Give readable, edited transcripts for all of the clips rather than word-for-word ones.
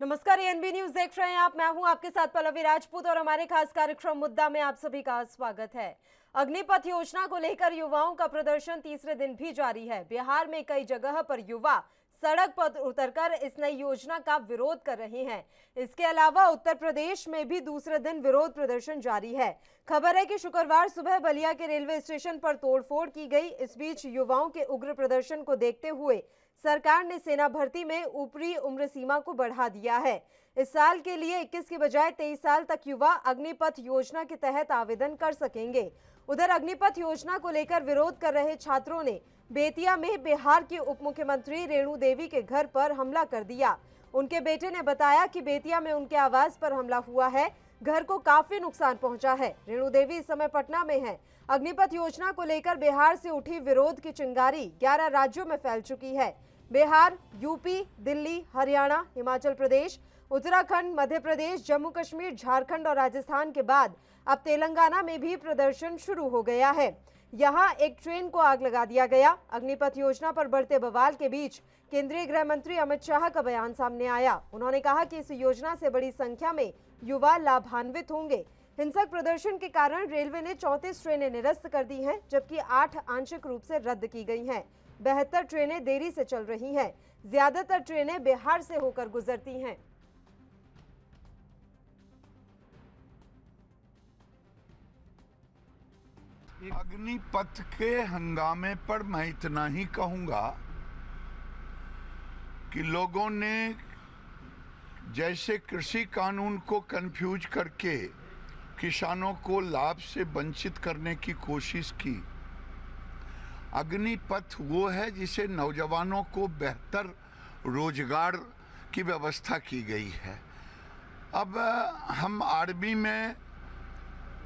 नमस्कार, ANB news देख रहे हैं आप। मैं हूं आपके साथ पल्लवी राजपूत और हमारे खास कार्यक्रम मुद्दा में आप सभी का स्वागत है। अग्निपथ योजना को लेकर युवाओं का प्रदर्शन तीसरे दिन भी जारी है। बिहार में कई जगह पर युवा सड़क पर उतरकर इस नई योजना का विरोध कर रहे हैं। इसके अलावा उत्तर प्रदेश में भी दूसरे दिन विरोध प्रदर्शन जारी है। खबर है कि शुक्रवार सुबह बलिया के रेलवे स्टेशन पर तोड़फोड़ की गई। इस बीच युवाओं के उग्र प्रदर्शन को देखते हुए सरकार ने सेना भर्ती में ऊपरी उम्र सीमा को बढ़ा दिया है। इस साल के लिए 21 की बजाय 23 साल तक युवा अग्निपथ योजना के तहत आवेदन कर सकेंगे। उधर अग्निपथ योजना को लेकर विरोध कर रहे छात्रों ने बेतिया में बिहार की उप मुख्यमंत्री रेणु देवी के घर पर हमला कर दिया। उनके बेटे ने बताया कि बेतिया में उनके आवास पर हमला हुआ है, घर को काफी नुकसान पहुंचा है। रेणु देवी इस समय पटना में है। अग्निपथ योजना को लेकर बिहार से उठी विरोध की चिंगारी 11 राज्यों में फैल चुकी है। बिहार, यूपी, दिल्ली, हरियाणा, हिमाचल प्रदेश, उत्तराखंड, मध्य प्रदेश, जम्मू कश्मीर, झारखंड और राजस्थान के बाद अब तेलंगाना में भी प्रदर्शन शुरू हो गया है। यहां एक ट्रेन को आग लगा दिया गया। अग्निपथ योजना पर बढ़ते बवाल के बीच केंद्रीय गृह मंत्री अमित शाह का बयान सामने आया। उन्होंने कहा कि इस योजना से बड़ी संख्या में युवा लाभान्वित होंगे। हिंसक प्रदर्शन के कारण रेलवे ने 34 ट्रेनें निरस्त कर दी हैं, जबकि 8 आंशिक रूप से रद्द की गई हैं। 72 ट्रेनें देरी से चल रही हैं। ज्यादातर ट्रेनें बिहार से होकर गुजरती हैं। अग्निपथ के हंगामे पर मैं इतना ही कहूंगा कि लोगों ने जैसे कृषि कानून को कंफ्यूज करके किसानों को लाभ से वंचित करने की कोशिश की, अग्निपथ वो है जिसे नौजवानों को बेहतर रोजगार की व्यवस्था की गई है। अब हम आर्मी में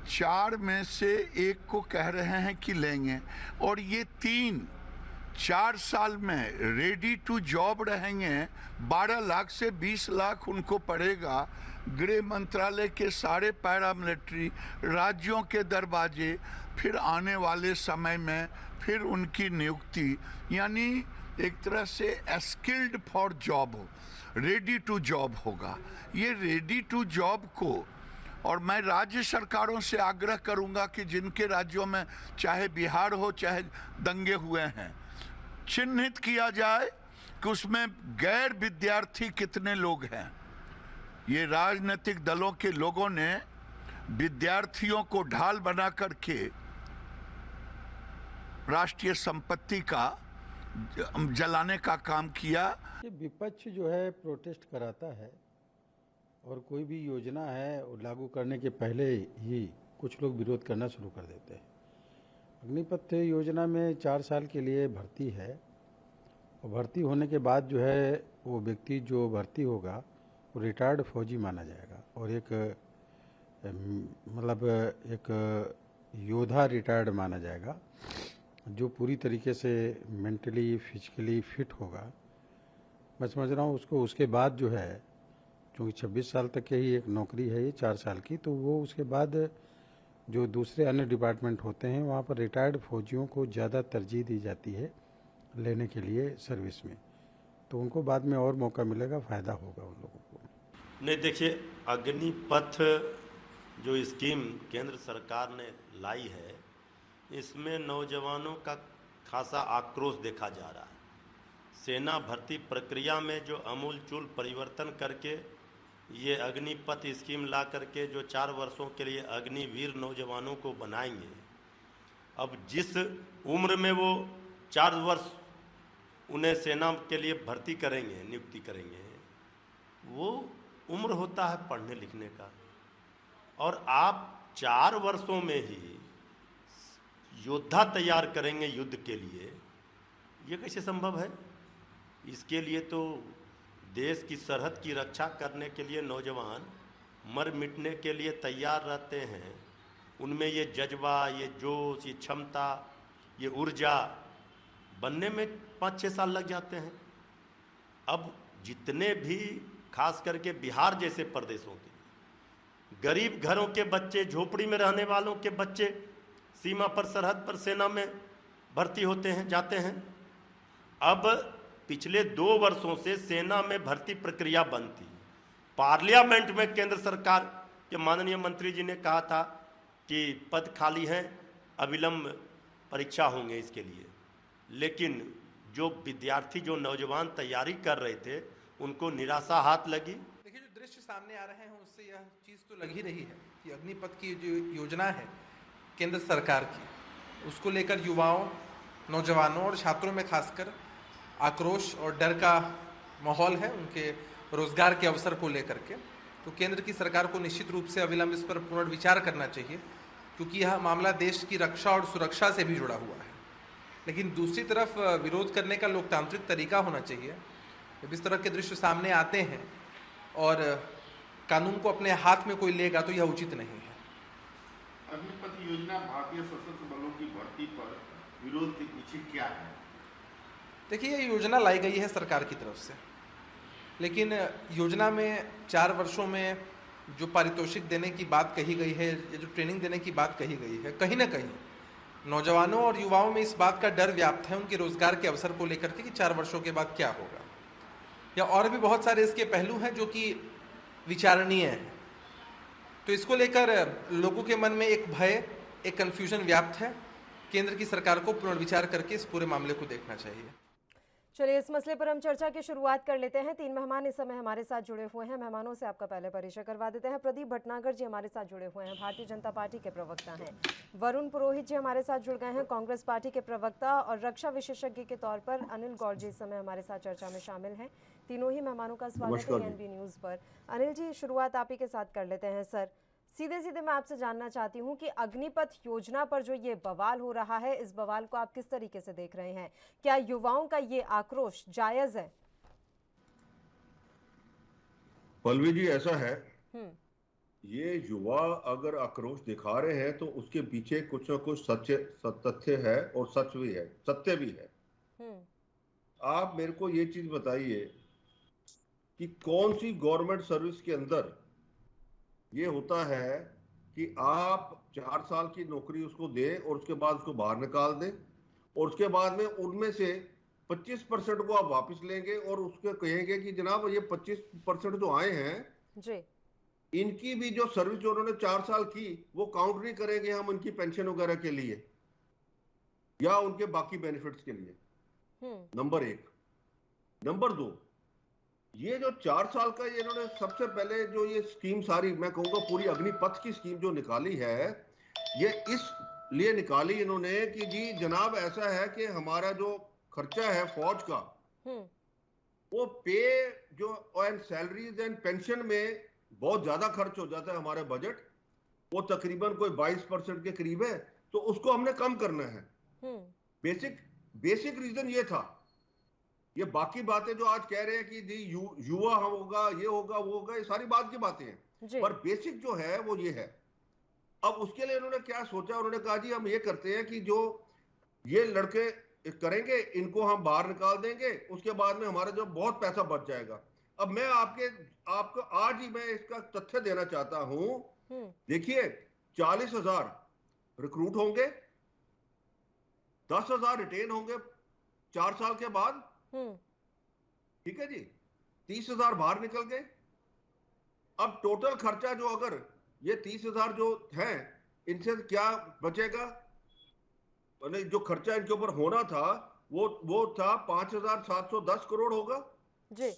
4 में से 1 को कह रहे हैं कि लेंगे, और ये 3-4 साल में रेडी टू जॉब रहेंगे। 12 लाख से 20 लाख उनको पड़ेगा। गृह मंत्रालय के सारे पैरामिलिट्री राज्यों के दरवाजे, फिर आने वाले समय में फिर उनकी नियुक्ति, यानी एक तरह से स्किल्ड फॉर जॉब हो, रेडी टू जॉब होगा। ये रेडी टू जॉब को, और मैं राज्य सरकारों से आग्रह करूंगा कि जिनके राज्यों में चाहे बिहार हो चाहे दंगे हुए हैं, चिन्हित किया जाए कि उसमें गैर विद्यार्थी कितने लोग हैं। ये राजनीतिक दलों के लोगों ने विद्यार्थियों को ढाल बना करके राष्ट्रीय संपत्ति का जलाने का काम किया। ये विपक्ष जो है प्रोटेस्ट कराता है, और कोई भी योजना है लागू करने के पहले ही कुछ लोग विरोध करना शुरू कर देते हैं। अग्निपथ योजना में 4 साल के लिए भर्ती है, और भर्ती होने के बाद जो है वो व्यक्ति जो भर्ती होगा वो रिटायर्ड फौजी माना जाएगा, और एक मतलब एक योद्धा रिटायर्ड माना जाएगा जो पूरी तरीके से मेंटली फिजिकली फिट होगा। मैं समझ रहा हूँ उसको उसके बाद जो है, क्योंकि 26 साल तक की ही एक नौकरी है ये 4 साल की, तो वो उसके बाद जो दूसरे अन्य डिपार्टमेंट होते हैं वहाँ पर रिटायर्ड फौजियों को ज़्यादा तरजीह दी जाती है लेने के लिए सर्विस में, तो उनको बाद में और मौका मिलेगा, फ़ायदा होगा उन लोगों को। नहीं, देखिए, अग्निपथ जो स्कीम केंद्र सरकार ने लाई है, इसमें नौजवानों का खासा आक्रोश देखा जा रहा है। सेना भर्ती प्रक्रिया में जो आमूलचूल परिवर्तन करके ये अग्निपथ स्कीम ला करके जो 4 वर्षों के लिए अग्निवीर नौजवानों को बनाएंगे, अब जिस उम्र में वो 4 वर्ष उन्हें सेना के लिए भर्ती करेंगे, नियुक्ति करेंगे, वो उम्र होता है पढ़ने लिखने का, और आप 4 वर्षों में ही योद्धा तैयार करेंगे युद्ध के लिए, ये कैसे संभव है? इसके लिए तो देश की सरहद की रक्षा करने के लिए नौजवान मर मिटने के लिए तैयार रहते हैं। उनमें ये जज्बा, ये जोश, ये क्षमता, ये ऊर्जा बनने में 5-6 साल लग जाते हैं। अब जितने भी खास करके बिहार जैसे प्रदेशों के गरीब घरों के बच्चे, झोपड़ी में रहने वालों के बच्चे सीमा पर, सरहद पर सेना में भर्ती होते हैं, जाते हैं। अब पिछले 2 वर्षों से सेना में भर्ती प्रक्रिया बंद थी। पार्लियामेंट में केंद्र सरकार के माननीय मंत्री जी ने कहा था कि पद खाली हैं, अविलंब परीक्षा होंगे इसके लिए, लेकिन जो विद्यार्थी, जो नौजवान तैयारी कर रहे थे, उनको निराशा हाथ लगी। देखिए, जो दृश्य सामने आ रहे हैं उससे यह चीज़ तो लग ही रही है कि अग्निपथ की जो योजना है केंद्र सरकार की, उसको लेकर युवाओं, नौजवानों और छात्रों में खासकर आक्रोश और डर का माहौल है उनके रोजगार के अवसर को लेकर के। तो केंद्र की सरकार को निश्चित रूप से अविलंब इस पर पुनर्विचार करना चाहिए, क्योंकि यह मामला देश की रक्षा और सुरक्षा से भी जुड़ा हुआ है। लेकिन दूसरी तरफ विरोध करने का लोकतांत्रिक तरीका होना चाहिए। जब इस तरह के दृश्य सामने आते हैं और कानून को अपने हाथ में कोई लेगा तो यह उचित नहीं है। अग्निपथ योजना भारतीय सशस्त्र बलों की भर्ती पर विरोध के पीछे क्या है? देखिए, ये योजना लाई गई है सरकार की तरफ से, लेकिन योजना में 4 वर्षों में जो पारितोषिक देने की बात कही गई है या जो ट्रेनिंग देने की बात कही गई है, कहीं ना कहीं नौजवानों और युवाओं में इस बात का डर व्याप्त है उनके रोजगार के अवसर को लेकर के कि 4 वर्षों के बाद क्या होगा, या और भी बहुत सारे इसके पहलू हैं जो कि विचारणीय हैं। तो इसको लेकर लोगों के मन में एक भय, एक कन्फ्यूजन व्याप्त है। केंद्र की सरकार को पुनर्विचार करके इस पूरे मामले को देखना चाहिए। चलिए, इस मसले पर हम चर्चा की शुरुआत कर लेते हैं। 3 मेहमान इस समय हमारे साथ जुड़े हुए हैं। मेहमानों से आपका पहले परिचय करवा देते हैं। प्रदीप भटनागर जी हमारे साथ जुड़े हुए हैं, भारतीय जनता पार्टी के प्रवक्ता हैं। वरुण पुरोहित जी हमारे साथ जुड़ गए हैं, कांग्रेस पार्टी के प्रवक्ता। और रक्षा विशेषज्ञ के तौर पर अनिल गौड़ जी इस समय हमारे साथ चर्चा में शामिल हैं। तीनों ही मेहमानों का स्वागत है एनबी न्यूज पर। अनिल जी, शुरुआत आप ही के साथ कर लेते हैं। सर, सीधे सीधे मैं आपसे जानना चाहती हूं कि अग्निपथ योजना पर जो ये बवाल हो रहा है, इस बवाल को आप किस तरीके से देख रहे हैं? क्या युवाओं का ये आक्रोश जायज है? पल्लवी जी, ऐसा है, ये युवा अगर आक्रोश दिखा रहे हैं तो उसके पीछे कुछ न कुछ तथ्य है और सच भी है, सत्य भी है। आप मेरे को ये चीज बताइए कि कौन सी गवर्नमेंट सर्विस के अंदर ये होता है कि आप 4 साल की नौकरी उसको दें और उसके बाद उसको बाहर निकाल दें और उसके बाद में उनमें से 25% को आप वापस लेंगे और उसको कहेंगे कि जनाब ये 25% जो आए हैं जी, इनकी भी जो सर्विस जो उन्होंने 4 साल की वो काउंट नहीं करेंगे हम उनकी पेंशन वगैरह के लिए या उनके बाकी बेनिफिट्स के लिए। नंबर 1। नंबर 2, ये जो 4 साल का ये इन्होंने सबसे पहले जो ये स्कीम सारी, मैं कहूँगा पूरी अग्निपथ की स्कीम जो निकाली है, ये इस लिए निकाली इन्होंने कि जी जनाब ऐसा है कि हमारा जो खर्चा है फौज का वो पे जो एंड सैलरीज एंड पेंशन में बहुत ज्यादा खर्च हो जाता है। हमारा बजट वो तकरीबन कोई 22% के करीब है, तो उसको हमने कम करना है। बेसिक रीजन ये था। ये बाकी बातें जो आज कह रहे हैं कि जी युवा होगा, ये होगा, वो होगा, ये सारी बात की बातें हैं, पर बेसिक जो है वो ये है। अब उसके लिए उन्होंने क्या सोचा, उन्होंने कहा जी हम ये करते हैं कि जो ये लड़के करेंगे इनको हम बाहर निकाल देंगे, उसके बाद में हमारा जो बहुत पैसा बच जाएगा। अब मैं आपको आज ही मैं इसका तथ्य देना चाहता हूं। देखिए, 40,000 रिक्रूट होंगे, 10,000 रिटेन होंगे 4 साल के बाद, ठीक है जी, 30,000 बाहर निकल गए। अब टोटल खर्चा जो अगर ये 30,000 जो है इनसे क्या बचेगा, जो खर्चा इनके ऊपर होना था वो था 5,710 करोड़ होगा जी।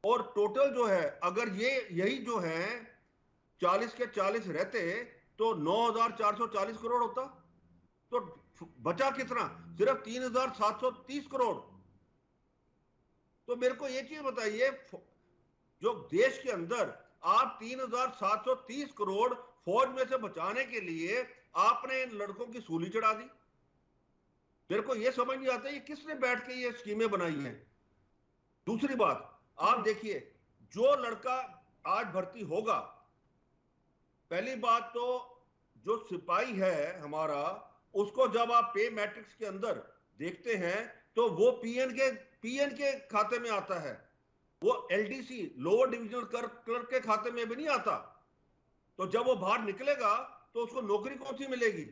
और टोटल जो है अगर ये यही जो है 40 के 40 रहते तो 9,440 करोड़ होता, तो बचा कितना? सिर्फ 3,730 करोड़। तो मेरे को ये चीज बताइए, जो देश के अंदर आप 3,730 करोड़ फौज में से बचाने के लिए आपने इन लड़कों की सूली चढ़ा दी। मेरे को ये समझ नहीं आता ये किसने बैठ के ये स्कीमें बनाई हैं। दूसरी बात, आप देखिए, जो लड़का आज भर्ती होगा, पहली बात तो जो सिपाही है हमारा, उसको जब आप पे मैट्रिक्स के अंदर देखते हैं तो वो पीएन के खाते में आता है, वो एलडीसी लोअर डिविजनल क्लर्क के खाते में भी नहीं आता। तो जब वो बाहर निकलेगा तो उसको नौकरी कौन सी मिलेगी?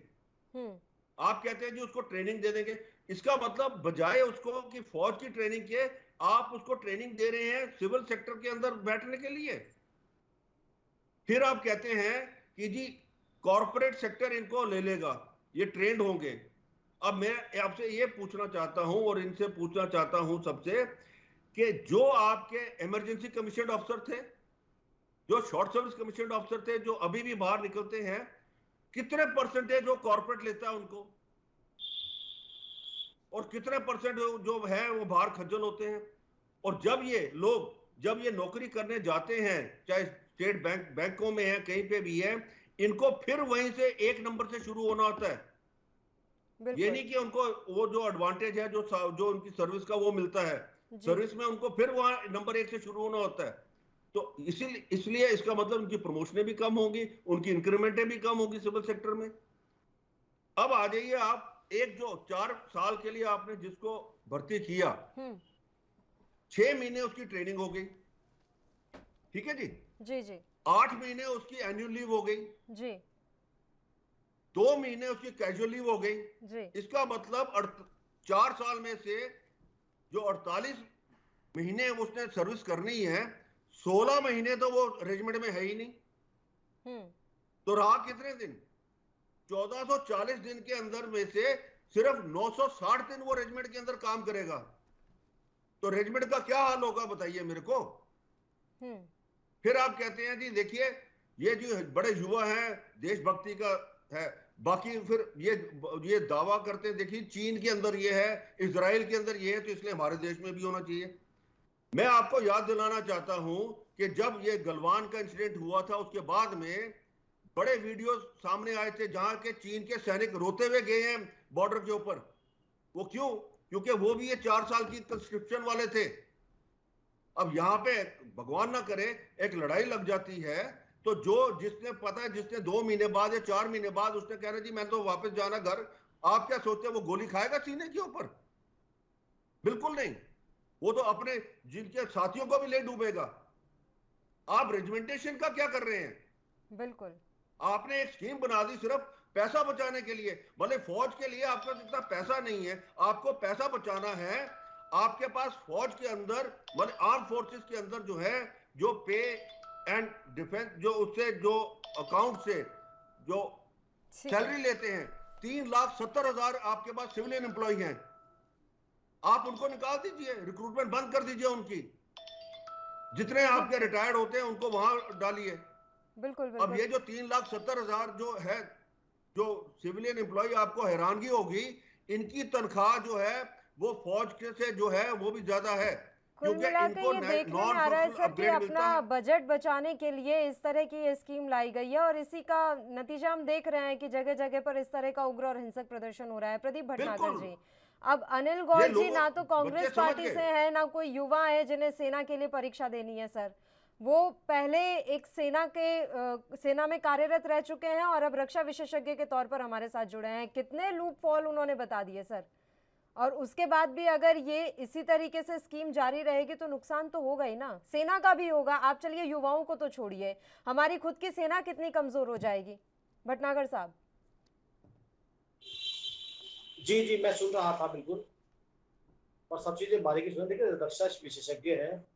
आप कहते हैं जी उसको ट्रेनिंग दे देंगे। इसका मतलब बजाय उसको कि फौज की ट्रेनिंग के आप उसको ट्रेनिंग दे रहे हैं सिविल सेक्टर के अंदर बैठने के लिए। फिर आप कहते हैं कि जी कॉरपोरेट सेक्टर इनको ले लेगा, ये ट्रेंड होंगे। अब मैं आपसे ये पूछना चाहता हूं और इनसे पूछना चाहता हूं सबसे कि जो आपके इमरजेंसी कमीशन ऑफिसर थे, जो शॉर्ट सर्विस कमीशन ऑफिसर थे, जो अभी भी बाहर निकलते हैं, कितने परसेंटेज जो कॉर्पोरेट लेता है उनको, और कितने परसेंट जो है वो बाहर खज्जल होते हैं। और जब ये नौकरी करने जाते हैं, चाहे स्टेट बैंकों में है, कहीं पे भी है, इनको फिर वहीं से एक नंबर से शुरू होना होता है। ये नहीं कि उनको वो जो एडवांटेज है जो उनकी सर्विस का वो मिलता है, सर्विस में उनको फिर वहां नंबर 1 से शुरू होना होता है। तो इसलिए इसका मतलब उनकी प्रमोशनें भी कम होंगी, उनकी इंक्रीमेंटें भी कम होंगी सिविल सेक्टर में। अब आ जाइए आप, एक जो 4 साल के लिए आपने जिसको भर्ती किया, 6 महीने उसकी ट्रेनिंग हो गई, ठीक है जी, जी जी, 8 महीने उसकी एनुअल लीव हो गई जी, 2 महीने उसकी कैजुअल लीव हो गई जी। इसका मतलब 4 साल में से जो 48 महीने उसने सर्विस करनी है, 16 महीने तो वो रेजिमेंट में है ही नहीं। तो रहा कितने दिन? 1440 दिन के अंदर में से सिर्फ 960 दिन वो रेजिमेंट के अंदर काम करेगा। तो रेजिमेंट का क्या हाल होगा बताइए मेरे को। फिर आप कहते हैं जी देखिए ये जो बड़े युवा हैं, देशभक्ति का है, बाकी फिर ये दावा करते हैं देखिए चीन के अंदर ये है, इजराइल के अंदर ये है, तो इसलिए हमारे देश में भी होना चाहिए। मैं आपको याद दिलाना चाहता हूं कि जब ये गलवान का इंसिडेंट हुआ था, उसके बाद में बड़े वीडियो सामने आए थे जहां के चीन के सैनिक रोते हुए गए हैं बॉर्डर के ऊपर। वो क्यों? क्योंकि वो भी ये 4 साल की कंस्क्रिप्शन वाले थे। अब यहां पे भगवान ना करे एक लड़ाई लग जाती है, तो जिसने पता है, जिसने 2 महीने बाद या 4 महीने बाद उसने कह रहा जी मैं तो वापस जाना घर, आप क्या सोचते हैं वो गोली खाएगा सीने के ऊपर? बिल्कुल नहीं। वो तो अपने जिनके साथियों को भी ले डूबेगा। आप रेजिमेंटेशन का क्या कर रहे हैं? बिल्कुल, आपने एक स्कीम बना दी सिर्फ पैसा बचाने के लिए। भले फौज के लिए आपका इतना पैसा नहीं है, आपको पैसा बचाना है, आपके पास फौज के अंदर भले आर्म फोर्सेस के अंदर जो है, जो पे एंड डिफेंस जो उससे जो अकाउंट से जो सैलरी लेते हैं, 3,70,000 आपके पास सिविलियन एम्प्लॉय हैं। आप उनको निकाल दीजिए, रिक्रूटमेंट बंद कर दीजिए उनकी। जितने आपके रिटायर्ड होते हैं उनको वहां डालिए। बिल्कुल, अब ये जो 3,70,000 जो है जो सिविलियन एम्प्लॉय, आपको हैरानगी होगी, इनकी तनख्वाह जो है वो फौज के से जो है वो भी ज्यादा है। कुल मिलाकर ये देखने में आ रहा है सर कि अपना बजट बचाने के लिए इस तरह की ये स्कीम लाई गई है, और इसी का नतीजा हम देख रहे हैं कि जगह जगह पर इस तरह का उग्र और हिंसक प्रदर्शन हो रहा है। प्रदीप भटनागर जी, अब अनिल गौर जी ना तो कांग्रेस पार्टी से है, ना कोई युवा है जिन्हें सेना के लिए परीक्षा देनी है सर। वो पहले एक सेना में कार्यरत रह चुके हैं और अब रक्षा विशेषज्ञ के तौर पर हमारे साथ जुड़े हैं। कितने लूप फॉल उन्होंने बता दिए सर, और उसके बाद भी अगर ये इसी तरीके से स्कीम जारी रहेगी तो नुकसान तो होगा ही ना, सेना का भी होगा। आप चलिए युवाओं को तो छोड़िए, हमारी खुद की सेना कितनी कमजोर हो जाएगी। भटनागर साहब जी जी, मैं सुन रहा था बिल्कुल, और सब चीजें बारीकी सुन। देखिए रक्षा विशेषज्ञ हैं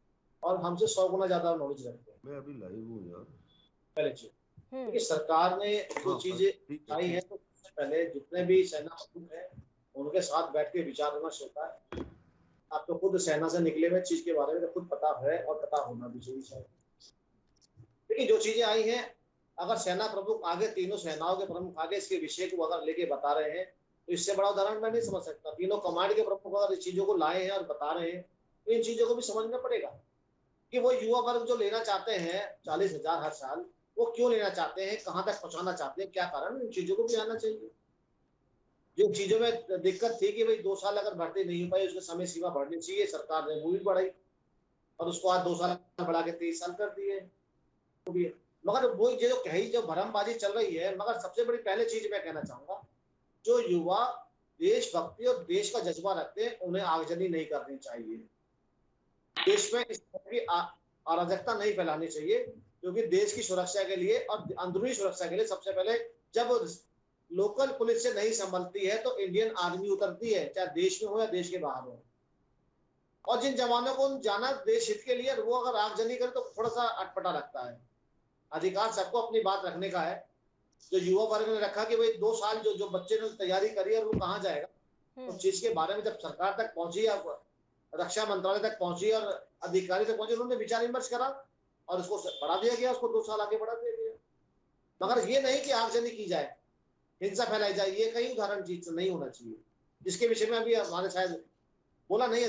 और हमसे 100 गुना ज्यादा नॉलेज रखते हैं। मैं अभी लाइव हूं यार। पहले चीज देखिए सरकार ने जो चीजें आई है, तो सबसे पहले जितने भी सेना प्रमुख हैं उनके साथ बैठ के विचार विमर्श होता है। आप तो खुद सेना से निकले हुए, चीज के बारे में तो खुद पता है और पता होना भी चाहिए। लेकिन जो चीजें आई हैं, अगर सेना प्रमुख आगे, तीनों सेनाओं के प्रमुख आगे इसके विषय को अगर लेके बता रहे हैं, तो इससे बड़ा उदाहरण मैं नहीं समझ सकता। तीनों कमांड के प्रमुख अगर इस चीजों को लाए हैं और बता रहे हैं, तो इन चीजों को भी समझना पड़ेगा कि वो युवा वर्ग जो लेना चाहते हैं 40,000 हर साल, वो क्यों लेना चाहते हैं, कहाँ तक पहुंचाना चाहते हैं, क्या कारण, इन चीजों को भी आना चाहिए। जो चीजों में दिक्कत थी कि भाई 2 साल अगर भर्ती नहीं हो पाई, उसकी समय सीमा बढ़नी चाहिए, सरकार ने वो भी बढ़ाई और उसको आज 2 साल बढ़ा के 23 साल कर दिए। मगर वो जो कही जो भरमबाजी चल रही है, मगर सबसे बड़ी पहले चीज मैं कहना चाहूंगा, जो युवा देशभक्ति और देश का जज्बा रखते हैं उन्हें आगजनी नहीं करनी चाहिए। देश में इस तरह की अराजकता नहीं फैलानी चाहिए, क्योंकि देश की सुरक्षा के लिए और अंदरूनी सुरक्षा के लिए सबसे पहले जब लोकल पुलिस से नहीं संभलती है तो इंडियन आर्मी उतरती है, चाहे देश में हो या देश के बाहर हो। और जिन जवानों को जाना देश हित के लिए, वो अगर आगजनी करे तो थोड़ा सा अटपटा लगता है। अधिकार सबको अपनी बात रखने का है। जो युवा वर्ग ने रखा कि भाई 2 साल जो बच्चे ने तैयारी करी है वो कहाँ जाएगा, उस चीज के बारे में जब सरकार तक पहुंची, अब रक्षा मंत्रालय तक पहुंची और अधिकारी तक पहुंचे, उन्होंने विचार विमर्श करा और उसको बढ़ा दिया गया, उसको 2 साल आगे बढ़ा दिया गया। मगर ये नहीं कि आगजनी की जाए, हिंसा फैलाई जाए, ये कहीं उदाहरण चीज नहीं होना चाहिए, जिसके विषय में अभी हमारे शायद बोला नहीं है,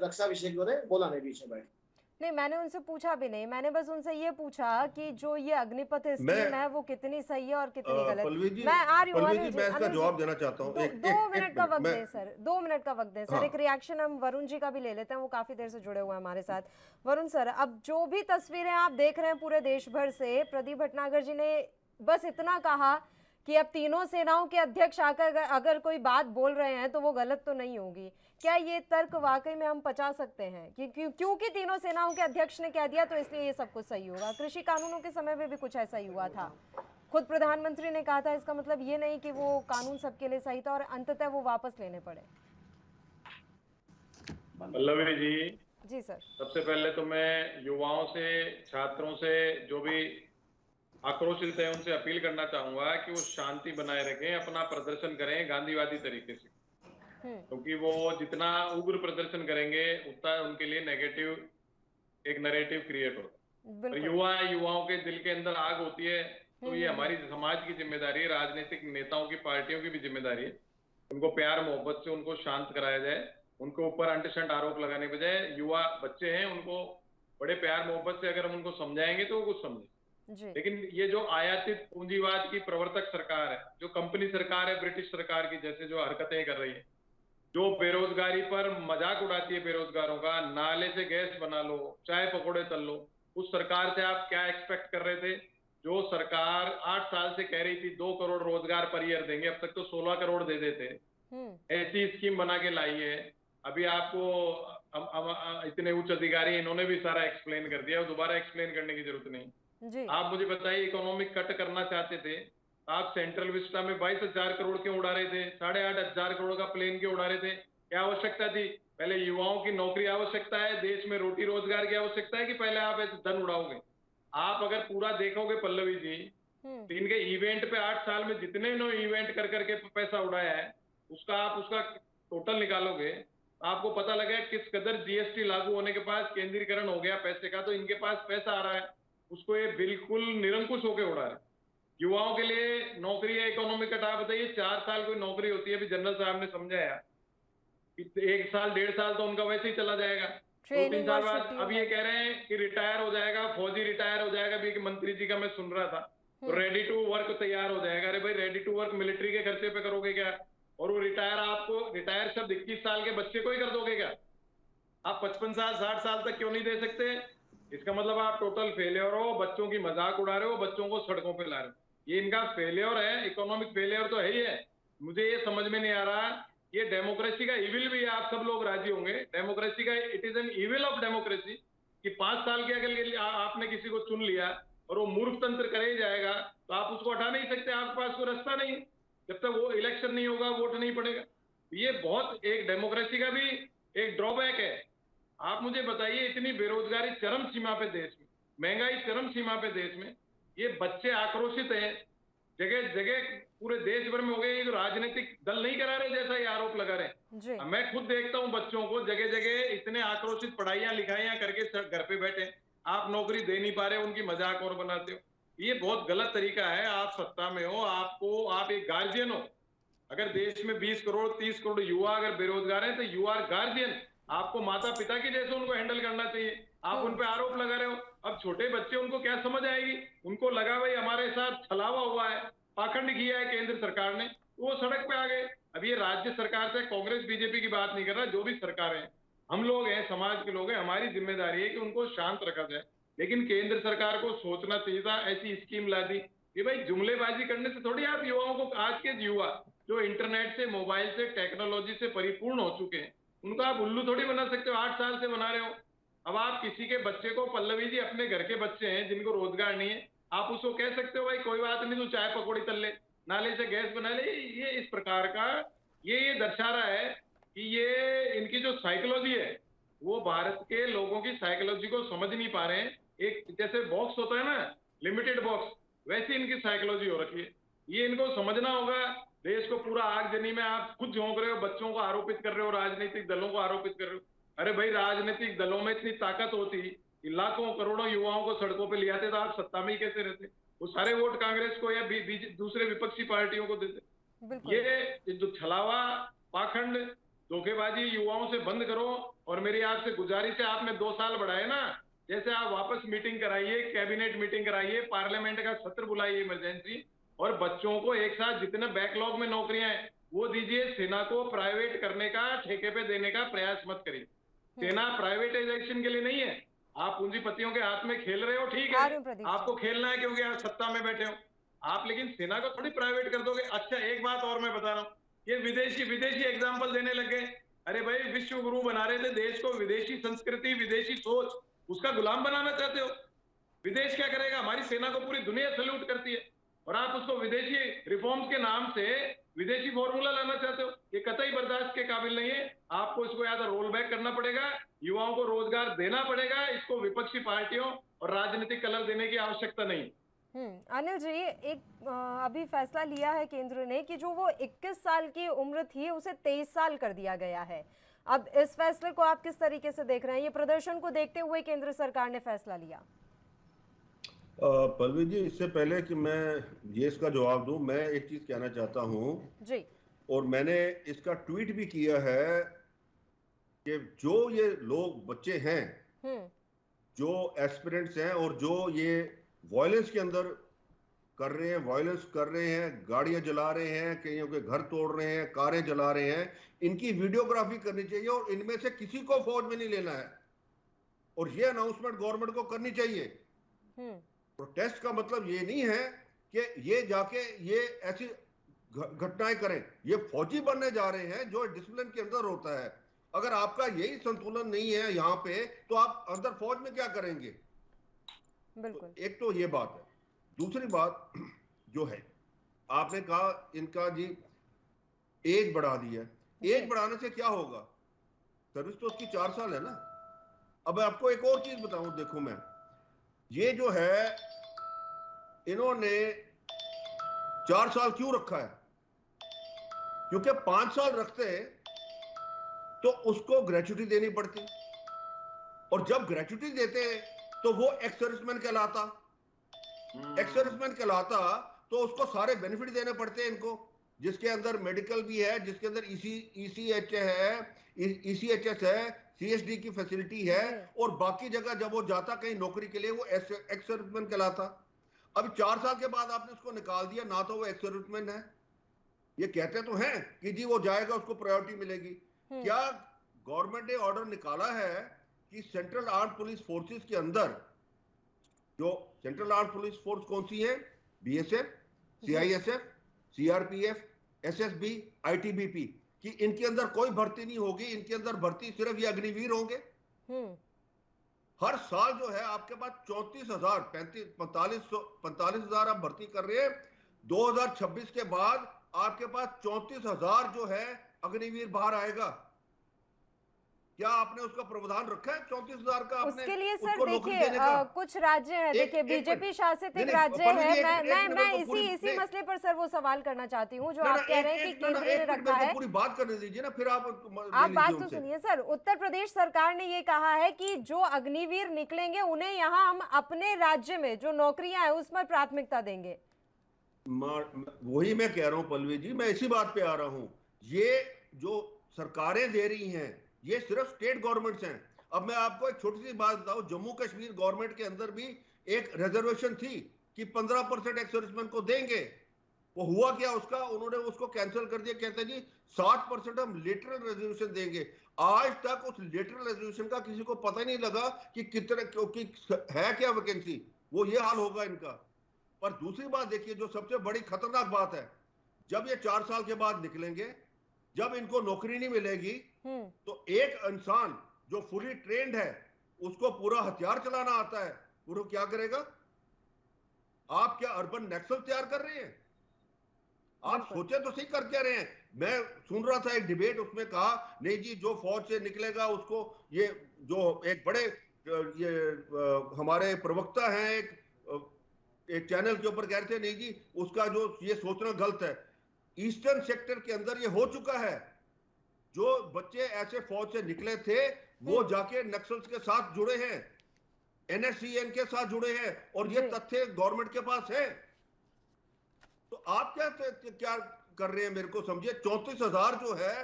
रक्षा विशेषज्ञों ने बोला नहीं बीच में बैठ। नहीं, मैंने उनसे पूछा भी नहीं, मैंने बस उनसे ये पूछा कि जो ये अग्निपथ स्कीम है वो कितनी सही है और कितनी गलत। मैं आ रही हूँ, मैं इसका जवाब देना चाहता हूँ। 2 मिनट का वक्त दें सर, 2 मिनट का वक्त दें सर। एक रिएक्शन हम वरुण जी का भी ले लेते हैं, वो काफी देर से जुड़े हुए हैं हमारे साथ। वरुण सर, अब जो भी तस्वीरें आप देख रहे हैं पूरे देश भर से, प्रदीप भटनागर जी ने बस इतना कहा कि अब तीनों सेनाओं के अध्यक्ष आकर अगर कोई बात बोल रहे हैं तो वो गलत तो नहीं होगी। क्या ये तर्क वाकई में हम पचा सकते हैं कि क्योंकि तीनों सेनाओं के अध्यक्ष ने कह दिया तो इसलिए ये सब कुछ सही होगा? कृषि कानूनों के समय में भी कुछ ऐसा ही हुआ था, खुद प्रधानमंत्री ने कहा था। इसका मतलब ये नहीं कि वो कानून सबके लिए सही था और अंततः वो वापस लेने पड़े। पल्लवी जी सर, सबसे पहले तो मैं युवाओं से, छात्रों से, जो भी आक्रोशित है उनसे अपील करना चाहूंगा कि वो शांति बनाए रखें, अपना प्रदर्शन करें गांधीवादी तरीके से, क्योंकि वो जितना उग्र प्रदर्शन करेंगे उतना उनके लिए नेगेटिव एक नैरेटिव क्रिएट होता है। और युवाओं के दिल के अंदर आग होती है, तो ये हमारी समाज की जिम्मेदारी है, राजनीतिक नेताओं की, पार्टियों की भी जिम्मेदारी है। उनको प्यार मोहब्बत से उनको शांत कराया जाए, उनको ऊपर अंटशंट आरोप लगाने बजाय, युवा बच्चे हैं उनको बड़े प्यार मोहब्बत से अगर हम उनको समझाएंगे तो वो कुछ समझे। लेकिन ये जो आयातित पूंजीवाद की प्रवर्तक सरकार है, जो कंपनी सरकार है ब्रिटिश सरकार की, जैसे जो हरकतें कर रही है, जो बेरोजगारी पर मजाक उड़ाती है बेरोजगारों का, नाले से गैस बना लो, चाय पकौड़े तल लो, उस सरकार से आप क्या एक्सपेक्ट कर रहे थे? जो सरकार 8 साल से कह रही थी 2 करोड़ रोजगार पर ईयर देंगे, अब तक तो 16 करोड़ दे देते। ऐसी स्कीम बना के लाई है। अभी आपको इतने उच्च अधिकारी, इन्होंने भी सारा एक्सप्लेन कर दिया, दोबारा एक्सप्लेन करने की जरूरत नहीं। आप मुझे बताइए, इकोनॉमिक कट करना चाहते थे, आप सेंट्रल विस्टा में 22,000 करोड़ क्यों उड़ा रहे थे? 8,500 करोड़ का प्लेन क्यों उड़ा रहे थे? क्या आवश्यकता थी? पहले युवाओं की नौकरी आवश्यकता है, देश में रोटी रोजगार की आवश्यकता है, कि पहले आप ऐसे धन उड़ाओगे? आप अगर पूरा देखोगे पल्लवी जी, तो इनके इवेंट पे 8 साल में जितने इवेंट कर करके पैसा उड़ाया है, उसका टोटल निकालोगे, आपको पता लगे किस कदर जीएसटी लागू होने के बाद केंद्रीकरण हो गया पैसे का, तो इनके पास पैसा आ रहा है, उसको ये बिल्कुल निरंकुश होकर उड़ा रहे। युवाओं के लिए नौकरी है, इकोनॉमिक कट, आप बताइए 4 साल कोई नौकरी होती है, अभी जनरल साहब ने समझाया, 1 साल 1.5 साल तो उनका वैसे ही चला जाएगा, 2-3 साल बाद अब ये कह रहे हैं कि रिटायर हो जाएगा, फौजी रिटायर हो जाएगा। अभी मंत्री जी का मैं सुन रहा था, तो रेडी टू वर्क तैयार हो जाएगा। अरे भाई, रेडी टू वर्क मिलिट्री के खर्चे पे करोगे क्या? और वो रिटायर, आपको रिटायर शब्द 21 साल के बच्चे को ही कर दोगे क्या? आप 55 साल 60 साल तक क्यों नहीं दे सकते? इसका मतलब आप टोटल फेलियर हो, बच्चों की मजाक उड़ा रहे हो, बच्चों को सड़कों पे ला रहे हो। ये इनका फेलियर है, इकोनॉमिक फेलियर तो है ही है। मुझे ये समझ में नहीं आ रहा, ये डेमोक्रेसी का इविल भी है, आप सब लोग राजी होंगे, डेमोक्रेसी का it is an evil of democracy, कि 5 साल के अगर आपने किसी को चुन लिया और वो मूर्ख तंत्र करे ही जाएगा, तो आप उसको हटा नहीं सकते, आपके पास कोई रास्ता नहीं, जब तक वो इलेक्शन नहीं होगा, वोट नहीं पड़ेगा। ये बहुत एक डेमोक्रेसी का भी एक ड्रॉबैक है। आप मुझे बताइए, इतनी बेरोजगारी चरम सीमा पे देश में, महंगाई चरम सीमा पे देश में, ये बच्चे आक्रोशित हैं, जगह जगह पूरे देश भर में हो गए। ये जो राजनीतिक दल नहीं करा रहे, जैसा ये आरोप लगा रहे, मैं खुद देखता हूँ बच्चों को जगह जगह इतने आक्रोशित, पढ़ाइयां लिखाइयां करके घर पे बैठे, आप नौकरी दे नहीं पा रहे, उनकी मजाक और बनाते हो। ये बहुत गलत तरीका है। आप सत्ता में हो, आप एक गार्जियन हो। अगर देश में 20 करोड़ 30 करोड़ युवा अगर बेरोजगार हैं, तो यू आर गार्जियन, आपको माता पिता की जैसे उनको हैंडल करना चाहिए। आप उन पे आरोप लगा रहे हो। अब छोटे बच्चे, उनको क्या समझ आएगी? उनको लगा भाई हमारे साथ छलावा हुआ है, पाखंड किया है केंद्र सरकार ने, वो सड़क पे आ गए। अब ये राज्य सरकार से कांग्रेस बीजेपी की बात नहीं कर रहा, जो भी सरकार है, हम लोग हैं, समाज के लोग हैं, हमारी जिम्मेदारी है कि उनको शांत रखा जाए। लेकिन केंद्र सरकार को सोचना चाहिए था, ऐसी स्कीम ला दी कि भाई जुमलेबाजी करने से थोड़ी आप युवाओं को, आज के युवा जो इंटरनेट से, मोबाइल से, टेक्नोलॉजी से परिपूर्ण हो चुके हैं, उनको आप उल्लू थोड़ी बना सकते हो। 8 साल से बना रहे हो। अब आप किसी के बच्चे को, पल्लवी जी अपने घर के बच्चे हैं जिनको रोजगार नहीं है, आप उसको कह सकते हो भाई कोई बात नहीं, तू चाय पकौड़ी तल ले, नाले से गैस बना ले? ये इस प्रकार का ये दर्शा रहा है कि ये इनकी जो साइकोलॉजी है वो भारत के लोगों की साइकोलॉजी को समझ नहीं पा रहे हैं। एक जैसे बॉक्स होता है ना, लिमिटेड बॉक्स, वैसी इनकी साइकोलॉजी हो रखी है। ये इनको समझना होगा। देश को पूरा आगजनी में आप खुद झोंक रहे हो, बच्चों को आरोपित कर रहे हो, राजनीतिक दलों को आरोपित कर रहे हो। अरे भाई, राजनीतिक दलों में इतनी ताकत होती कि लाखों करोड़ों युवाओं को सड़कों पे ले आते, तो आप सत्ता में ही कैसे रहते? वो सारे वोट कांग्रेस को या दूसरे विपक्षी पार्टियों को देते। बिल्कुल। ये जो छलावा, पाखंड, धोखेबाजी युवाओं से बंद करो। और मेरी आपसे गुजारिश है, आपने 2 साल बढ़ाए ना, जैसे आप वापस मीटिंग कराइए, कैबिनेट मीटिंग कराइए, पार्लियामेंट का सत्र बुलाइए इमरजेंसी, और बच्चों को एक साथ जितने बैकलॉग में नौकरियां हैं वो दीजिए। सेना को प्राइवेट करने का, ठेके पे देने का प्रयास मत करिए। सेना प्राइवेटाइजेशन के लिए नहीं है। आप पूंजीपतियों के हाथ में खेल रहे हो, ठीक आ रहे हो है, प्रदीप आपको खेलना है क्योंकि आप सत्ता में बैठे हो आप, लेकिन सेना को थोड़ी प्राइवेट कर दोगे। अच्छा, एक बात और मैं बता रहा हूँ, ये विदेशी एग्जाम्पल देने लग गए। अरे भाई, विश्व गुरु बना रहे थे देश को, विदेशी संस्कृति, विदेशी सोच, उसका गुलाम बनाना चाहते हो। विदेश क्या करेगा? हमारी सेना को पूरी दुनिया सल्यूट करती है, और आप उसको विदेशी रिफॉर्म्स के नाम से विदेशी फॉर्मूला लाना चाहते हो। ये कतई बर्दाश्त के काबिल नहीं है। आपको इसको या तो रोल बैक करना पड़ेगा, युवाओं को रोजगार देना पड़ेगा। इसको विपक्षी पार्टियों और राजनीतिक कलर देने की आवश्यकता नहीं। अनिल जी, एक अभी फैसला लिया है केंद्र ने कि जो वो 21 साल की उम्र थी उसे 23 साल कर दिया गया है। अब इस फैसले को आप किस तरीके से देख रहे हैं? ये प्रदर्शन को देखते हुए केंद्र सरकार ने फैसला लिया। पल्लवी जी, इससे पहले कि मैं ये इसका जवाब दूं, मैं एक चीज कहना चाहता हूं जी। और मैंने इसका ट्वीट भी किया है कि जो ये लोग बच्चे हैं, जो एस्पिरेंट्स हैं और जो ये वायलेंस के अंदर कर रहे हैं, वायलेंस कर रहे हैं, गाड़ियां जला रहे हैं, कईयों के घर तोड़ रहे हैं, कारें जला रहे हैं, इनकी वीडियोग्राफी करनी चाहिए और इनमें से किसी को फौज में नहीं लेना है। और ये अनाउंसमेंट गवर्नमेंट को करनी चाहिए। प्रोटेस्ट का मतलब ये नहीं है कि ये जाके ये ऐसी घटनाएं करें। ये फौजी बनने जा रहे हैं जो डिसिप्लिन के अंदर होता है। अगर आपका यही संतुलन नहीं है यहाँ पे, तो आप अंदर फौज में क्या करेंगे? बिल्कुल। तो एक तो ये बात है। दूसरी बात जो है, आपने कहा इनका जी एज बढ़ा दी है। एज बढ़ाने से क्या होगा? सर्विस तो उसकी 4 साल है ना। अब आपको एक और चीज बताऊं, देखो मैं ये जो है इन्होंने 4 साल क्यों रखा है? क्योंकि 5 साल रखते तो उसको ग्रेच्युटी देनी पड़ती, और जब ग्रेच्युटी देते तो वो एक्स सर्विसमैन कहलाता। एक्स सर्विसमैन कहलाता तो उसको सारे बेनिफिट देने पड़ते हैं इनको, जिसके अंदर मेडिकल भी है, जिसके अंदर ECH है, ECHS है, CSD की फैसिलिटी है, और बाकी जगह जब वो जाता कहीं नौकरी के लिए वो एक्स सर्विसमैन कहलाता। अब 4 साल के बाद आपने उसको निकाल दिया, ना तो वो एक्स सर्विसमैन है। ये कहते तो हैं कि जी वो जाएगा उसको प्रायोरिटी मिलेगी। क्या गवर्नमेंट ने ऑर्डर निकाला है कि सेंट्रल आर्म पुलिस फोर्सेस के अंदर, जो सेंट्रल आर्म पुलिस फोर्स कौन सी है? BSF, CISF, CRPF, SSB, ITBP, कि इनके अंदर कोई भर्ती नहीं होगी। इनके अंदर भर्ती सिर्फ ये अग्निवीर होंगे। हर साल जो है आपके पास 34,000, 45,000 आप भर्ती कर रहे हैं। 2026 के बाद आपके पास 34,000 जो है अग्निवीर बाहर आएगा। क्या आपने उसका प्रावधान रखा है 34,000 का? उसके लिए सर देखिए कुछ राज्य हैं, देखिए बीजेपी शासित एक राज्य है। मैं इसी मसले पर सर वो सवाल करना चाहती हूँ जो आप कह रहे हैं कि केंद्र ने रखा है। पूरी बात करने दीजिए ना, फिर आप बात तो सुनिए सर। उत्तर प्रदेश सरकार ने ये कहा है कि जो अग्निवीर निकलेंगे उन्हें यहाँ हम अपने राज्य में जो नौकरियां हैं उसमें प्राथमिकता देंगे। वही मैं कह रहा हूँ पल्लवी जी, मैं इसी बात पे आ रहा हूँ। ये जो सरकारें दे रही हैं ये सिर्फ स्टेट गवर्नमेंट्स हैं। अब मैं आपको एक छोटी सी बात बताऊं, जम्मू कश्मीर गवर्नमेंट के अंदर भी एक रिजर्वेशन थी कि 15% एक्स सर्विसमैन को देंगे। वो हुआ क्या उसका? उन्होंने उसको कैंसिल कर दिया। कहते जी 60% हम लेटरल रिजर्वेशन देंगे। आज तक उस लेटरल रिजर्वेशन का किसी को पता ही नहीं लगा कि कितने, क्योंकि है क्या वैकेंसी। वो ये हाल होगा इनका। पर दूसरी बात देखिए, जो सबसे बड़ी खतरनाक बात है, जब ये 4 साल के बाद निकलेंगे, जब इनको नौकरी नहीं मिलेगी, तो एक इंसान जो फुली ट्रेंड है उसको पूरा हथियार चलाना आता है, वो क्या करेगा? आप क्या अर्बन नक्सल तैयार कर रहे हैं? आप सोचे तो सही कर क्या रहे हैं। मैं सुन रहा था एक डिबेट, उसमें कहा नहीं जी जो फौज से निकलेगा उसको, ये जो एक बड़े हमारे प्रवक्ता हैं एक चैनल के ऊपर कह रहे थे नहीं जी उसका जो ये सोचना गलत है। ईस्टर्न सेक्टर के अंदर ये हो चुका है, जो बच्चे ऐसे फौज से निकले थे वो जाके नक्सल्स के साथ जुड़े हैं, NSCN के साथ जुड़े हैं, और ये तथ्य गवर्नमेंट के पास है। तो आप क्या कर रहे हैं मेरे को समझिए। 34,000 जो है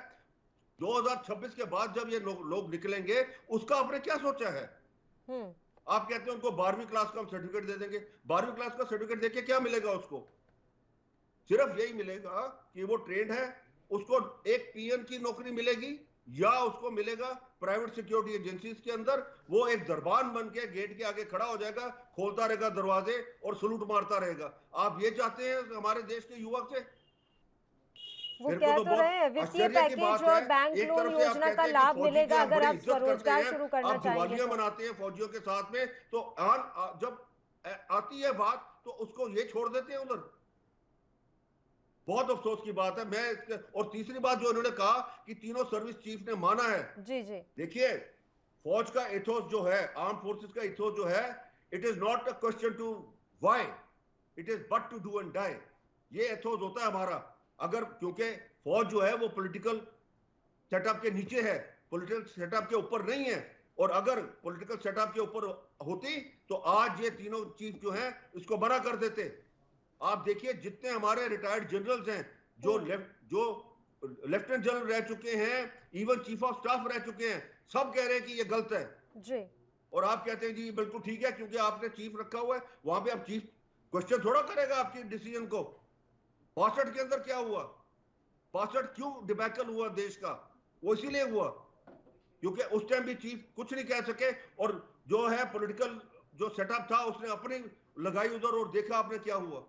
2026 के बाद जब ये लोग निकलेंगे उसका आपने क्या सोचा है। आप कहते हैं उनको 12वीं क्लास का हम सर्टिफिकेट दे देंगे। 12वीं क्लास का सर्टिफिकेट देके क्या मिलेगा उसको? सिर्फ यही मिलेगा कि वो ट्रेंड है, उसको एक PN की नौकरी मिलेगी या उसको मिलेगा प्राइवेट सिक्योरिटी एजेंसीज के अंदर। वो एक दरबान बन के गेट के आगे खड़ा हो जाएगा, खोलता रहेगा दरवाजे और सलूट मारता रहेगा। आप ये चाहते हैं हमारे देश के युवक से? वो कह तो रहे हैं वित्तीय पैकेज और बैंक लोन योजना का लाभ मिलेगा अगर आप स्वरोजगार शुरू करना चाहेंगे तो। मनाते हैं फौजियों के साथ में, तो जब आती है बात तो उसको ये छोड़ देते हैं उधर। बहुत अफसोस की बात है। मैं और तीसरी बात जो उन्होंने कहा कि तीनों सर्विस चीफ ने माना है। जी जी देखिए फौज का इथोस जो है, आर्म फोर्सेस का इथोस जो है, it is not a question to why, it is but to do and die. ये इथोस होता है हमारा। अगर क्योंकि फौज जो है वो पॉलिटिकल सेटअप के नीचे है, पॉलिटिकल सेटअप के ऊपर नहीं है। और अगर पॉलिटिकल सेटअप के ऊपर होती तो आज ये तीनों चीफ जो हैं इसको बना कर देते। आप देखिए जितने हमारे रिटायर्ड जनरल्स हैं जो लेफ्टिनेंट जनरल रह चुके हैं, इवन चीफ ऑफ स्टाफ रह चुके हैं, सब कह रहे हैं कि ये गलत है जी। और आप कहते हैं जी बिल्कुल ठीक है क्योंकि आपने चीफ रखा हुआ है। वहां पे आप चीफ क्वेश्चन थोड़ा करेगा आपकी डिसीजन को। 62 के अंदर क्या हुआ, 62 क्यों डिबैकल हुआ देश का? वो इसीलिए हुआ क्योंकि उस टाइम भी चीफ कुछ नहीं कह सके, और जो है पॉलिटिकल जो सेटअप था उसने अपनी लगाई उधर और देखा आपने क्या हुआ।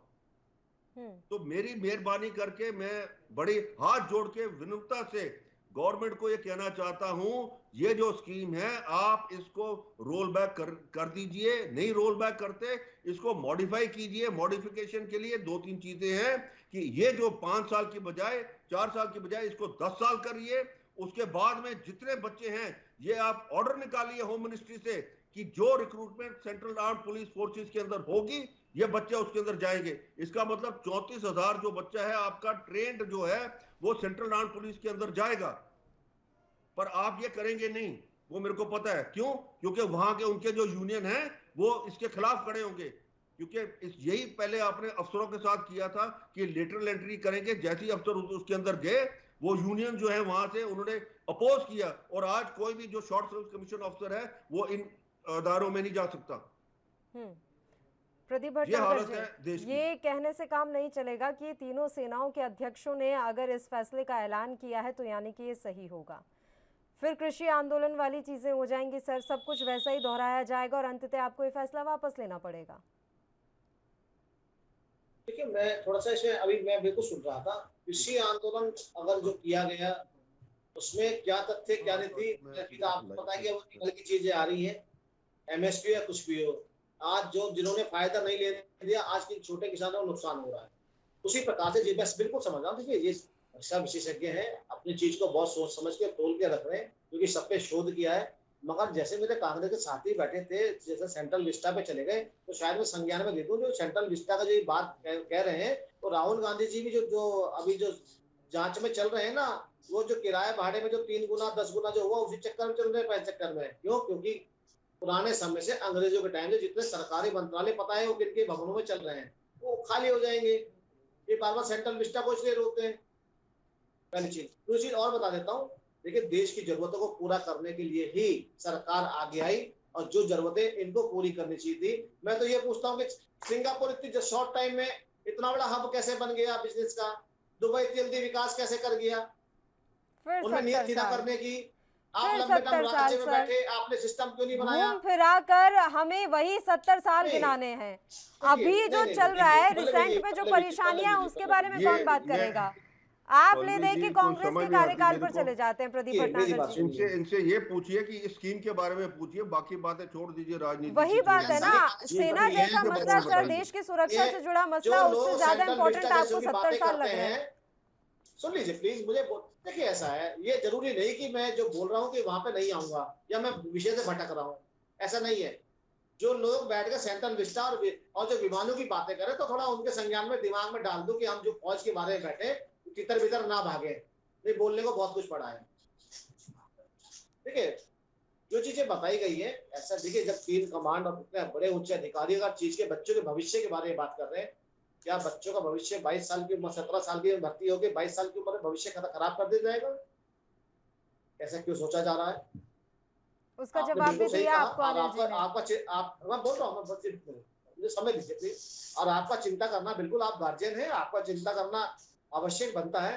तो मेरी मेहरबानी करके मैं बड़ी हाथ जोड़ के विनम्रता से गवर्नमेंट को ये कहना चाहता हूं, ये जो स्कीम है आप इसको रोल बैक कर दीजिए। नहीं रोल बैक करते, इसको मॉडिफाई कीजिए। मॉडिफिकेशन के लिए 2-3 चीजें हैं कि ये जो 5 साल की बजाय 4 साल की बजाय इसको 10 साल करिए। उसके बाद में जितने बच्चे हैं ये आप ऑर्डर निकालिए होम मिनिस्ट्री से कि जो recruitment central arm police forces के अंदर होगी ये बच्चे उसके अंदर जाएंगे। इसका मतलब 34,000 जो बच्चा है आपका ट्रेंड जो है वो सेंट्रल आर्म पुलिस के अंदर जाएगा। पर आप ये करेंगे नहीं, वो मेरे को पता है क्यों, क्योंकि वहां के उनके जो यूनियन है वो इसके खिलाफ खड़े होंगे। क्योंकि यही पहले आपने अफसरों के साथ किया था कि लेटरल एंट्री करेंगे। जैसे ही अफसर उसके अंदर गए वो यूनियन जो है वहां से उन्होंने अपोज किया, और आज कोई भी जो शॉर्ट सर्विस कमीशन अफसर है वो इन अदारों में नहीं जा सकता। प्रदीप भट्टाचार्य जी, ये कहने से काम नहीं चलेगा कि तीनों सेनाओं के अध्यक्षों ने अगर इस फैसले का ऐलान किया है तो यानी कि ये सही होगा। फिर कृषि आंदोलन वाली चीजें हो जाएंगी सर, सब कुछ वैसा ही दोहराया जाएगा और अंततः आपको ये फैसला वापस लेना पड़ेगा। देखिए मैं थोड़ा सा इसमें अभी मैं बिल्कुल सुन रहा था, कृषि आंदोलन अगर जो किया गया उसमें क्या तथ्य क्या नीति, आपको पता है कि वो निकल की चीजें आ रही है, MSP या कुछ भी हो। आज जो जिन्होंने फायदा नहीं लेने दिया, आज के छोटे किसानों को नुकसान हो रहा है। उसी प्रकार से मैं बिल्कुल समझ रहा हूँ। देखिए ये रक्षा विशेषज्ञ हैं, अपनी चीज को बहुत सोच समझ के तोल के रख रहे हैं क्योंकि सब पे शोध किया है। मगर जैसे मेरे कांग्रेस के साथी बैठे थे, जैसे सेंट्रल विस्टा पे चले गए, तो शायद मैं संज्ञान में देखूं जो सेंट्रल विस्टा का जो बात कह रहे हैं, तो राहुल गांधी जी भी जो अभी जो जांच में चल रहे हैं ना, वो जो किराए भाड़े में जो 3 गुना 10 गुना जो हुआ उसी चक्कर में चल रहे हैं, चक्कर में। क्यों? क्योंकि पुराने समय से अंग्रेजों के टाइम से जितने सरकारी मंत्रालय पता है वो किनके भवनों में चल रहे हैं, वो खाली हो जाएंगे। ये बार बार सेंट्रल विस्टा को इसलिए रोकते हैं। पहली चीज। दूसरी चीज और बता देता हूँ, देखिए देश की जरूरतों को पूरा करने के लिए ही सरकार आगे आई और जो जरूरतें इनको पूरी करनी चाहिए थी। मैं तो ये पूछता हूँ कि सिंगापुर इतनी शॉर्ट टाइम में इतना बड़ा हब कैसे बन गया बिजनेस का? दुबई जल्दी विकास कैसे कर गया? उन्हें नीयत थी ना करने की। आप लंबे टाइम में बैठे, आपने सिस्टम क्यों नहीं बनाया? घूम फिरा कर हमें वही 70 साल गिनाने हैं। अभी जो चल रहा है रिसेंट में जो परेशानियां उसके बारे में कौन बात करेगा? आप ले पल्लवी दे जी, के कुछ कांग्रेस समझ के नहीं आती कार्यकाल मेरे पर को। चले जाते हैं प्रदीप मेरी भटनागर बात जी। सुनिए। इनसे ये पूछिए कि इस स्कीम के बारे में पूछिए, बाकी बातें छोड़ दीजिए, राजनीति वही की बात छोड़ है दीजिए। ना, ये सेना नहीं है जैसा जो मसला और सर, बताइए। देश की सुरक्षा ये से जुड़ा जो मसला, उससे लोग ज्यादा सेंट्रल इंपॉर्टेंट विस्टा आपको जैसों की 70 बातें साल करते लग रहे हैं। हैं, सुन लीजिए प्लीज, मुझे देखिए ऐसा है, ये जरूरी नहीं कि मैं जो बोल रहा हूँ कि वहां पे नहीं आऊंगा या मैं विषय से भटक रहा हूँ, ऐसा नहीं है। जो लोग बैठ कर सेंट्रल विस्टा और जो विमानों की बातें करें तो थोड़ा उनके संज्ञान में दिमाग में डाल दो कि हम जो फौज के बारे में बैठे तितर बितर ना भागे, नहीं बोलने को बहुत कुछ पड़ा है। ठीक है, जो चीजें बताई गई है, ऐसा देखिए, जब तीन कमांड और इतने बड़े उच्च अधिकारी अगर चीज के बच्चों के भविष्य के बारे में बात कर रहे हैं, क्या बच्चों का भविष्य 22 साल की उम्र, 17 साल की भर्ती होगी, 22 साल की उम्र में भविष्य खराब कर दिया जाएगा? ऐसा क्यों सोचा जा रहा है? उसका आपने जवाब भी बिल्कुल सही दिया कहा। आपको और अनिल जी ने। मैं बोल रहा हूँ, मुझे समय दीजिए प्लीज। और आपका चिंता करना, बिल्कुल आप गार्जियन है, आपका चिंता करना आवश्यक बनता है।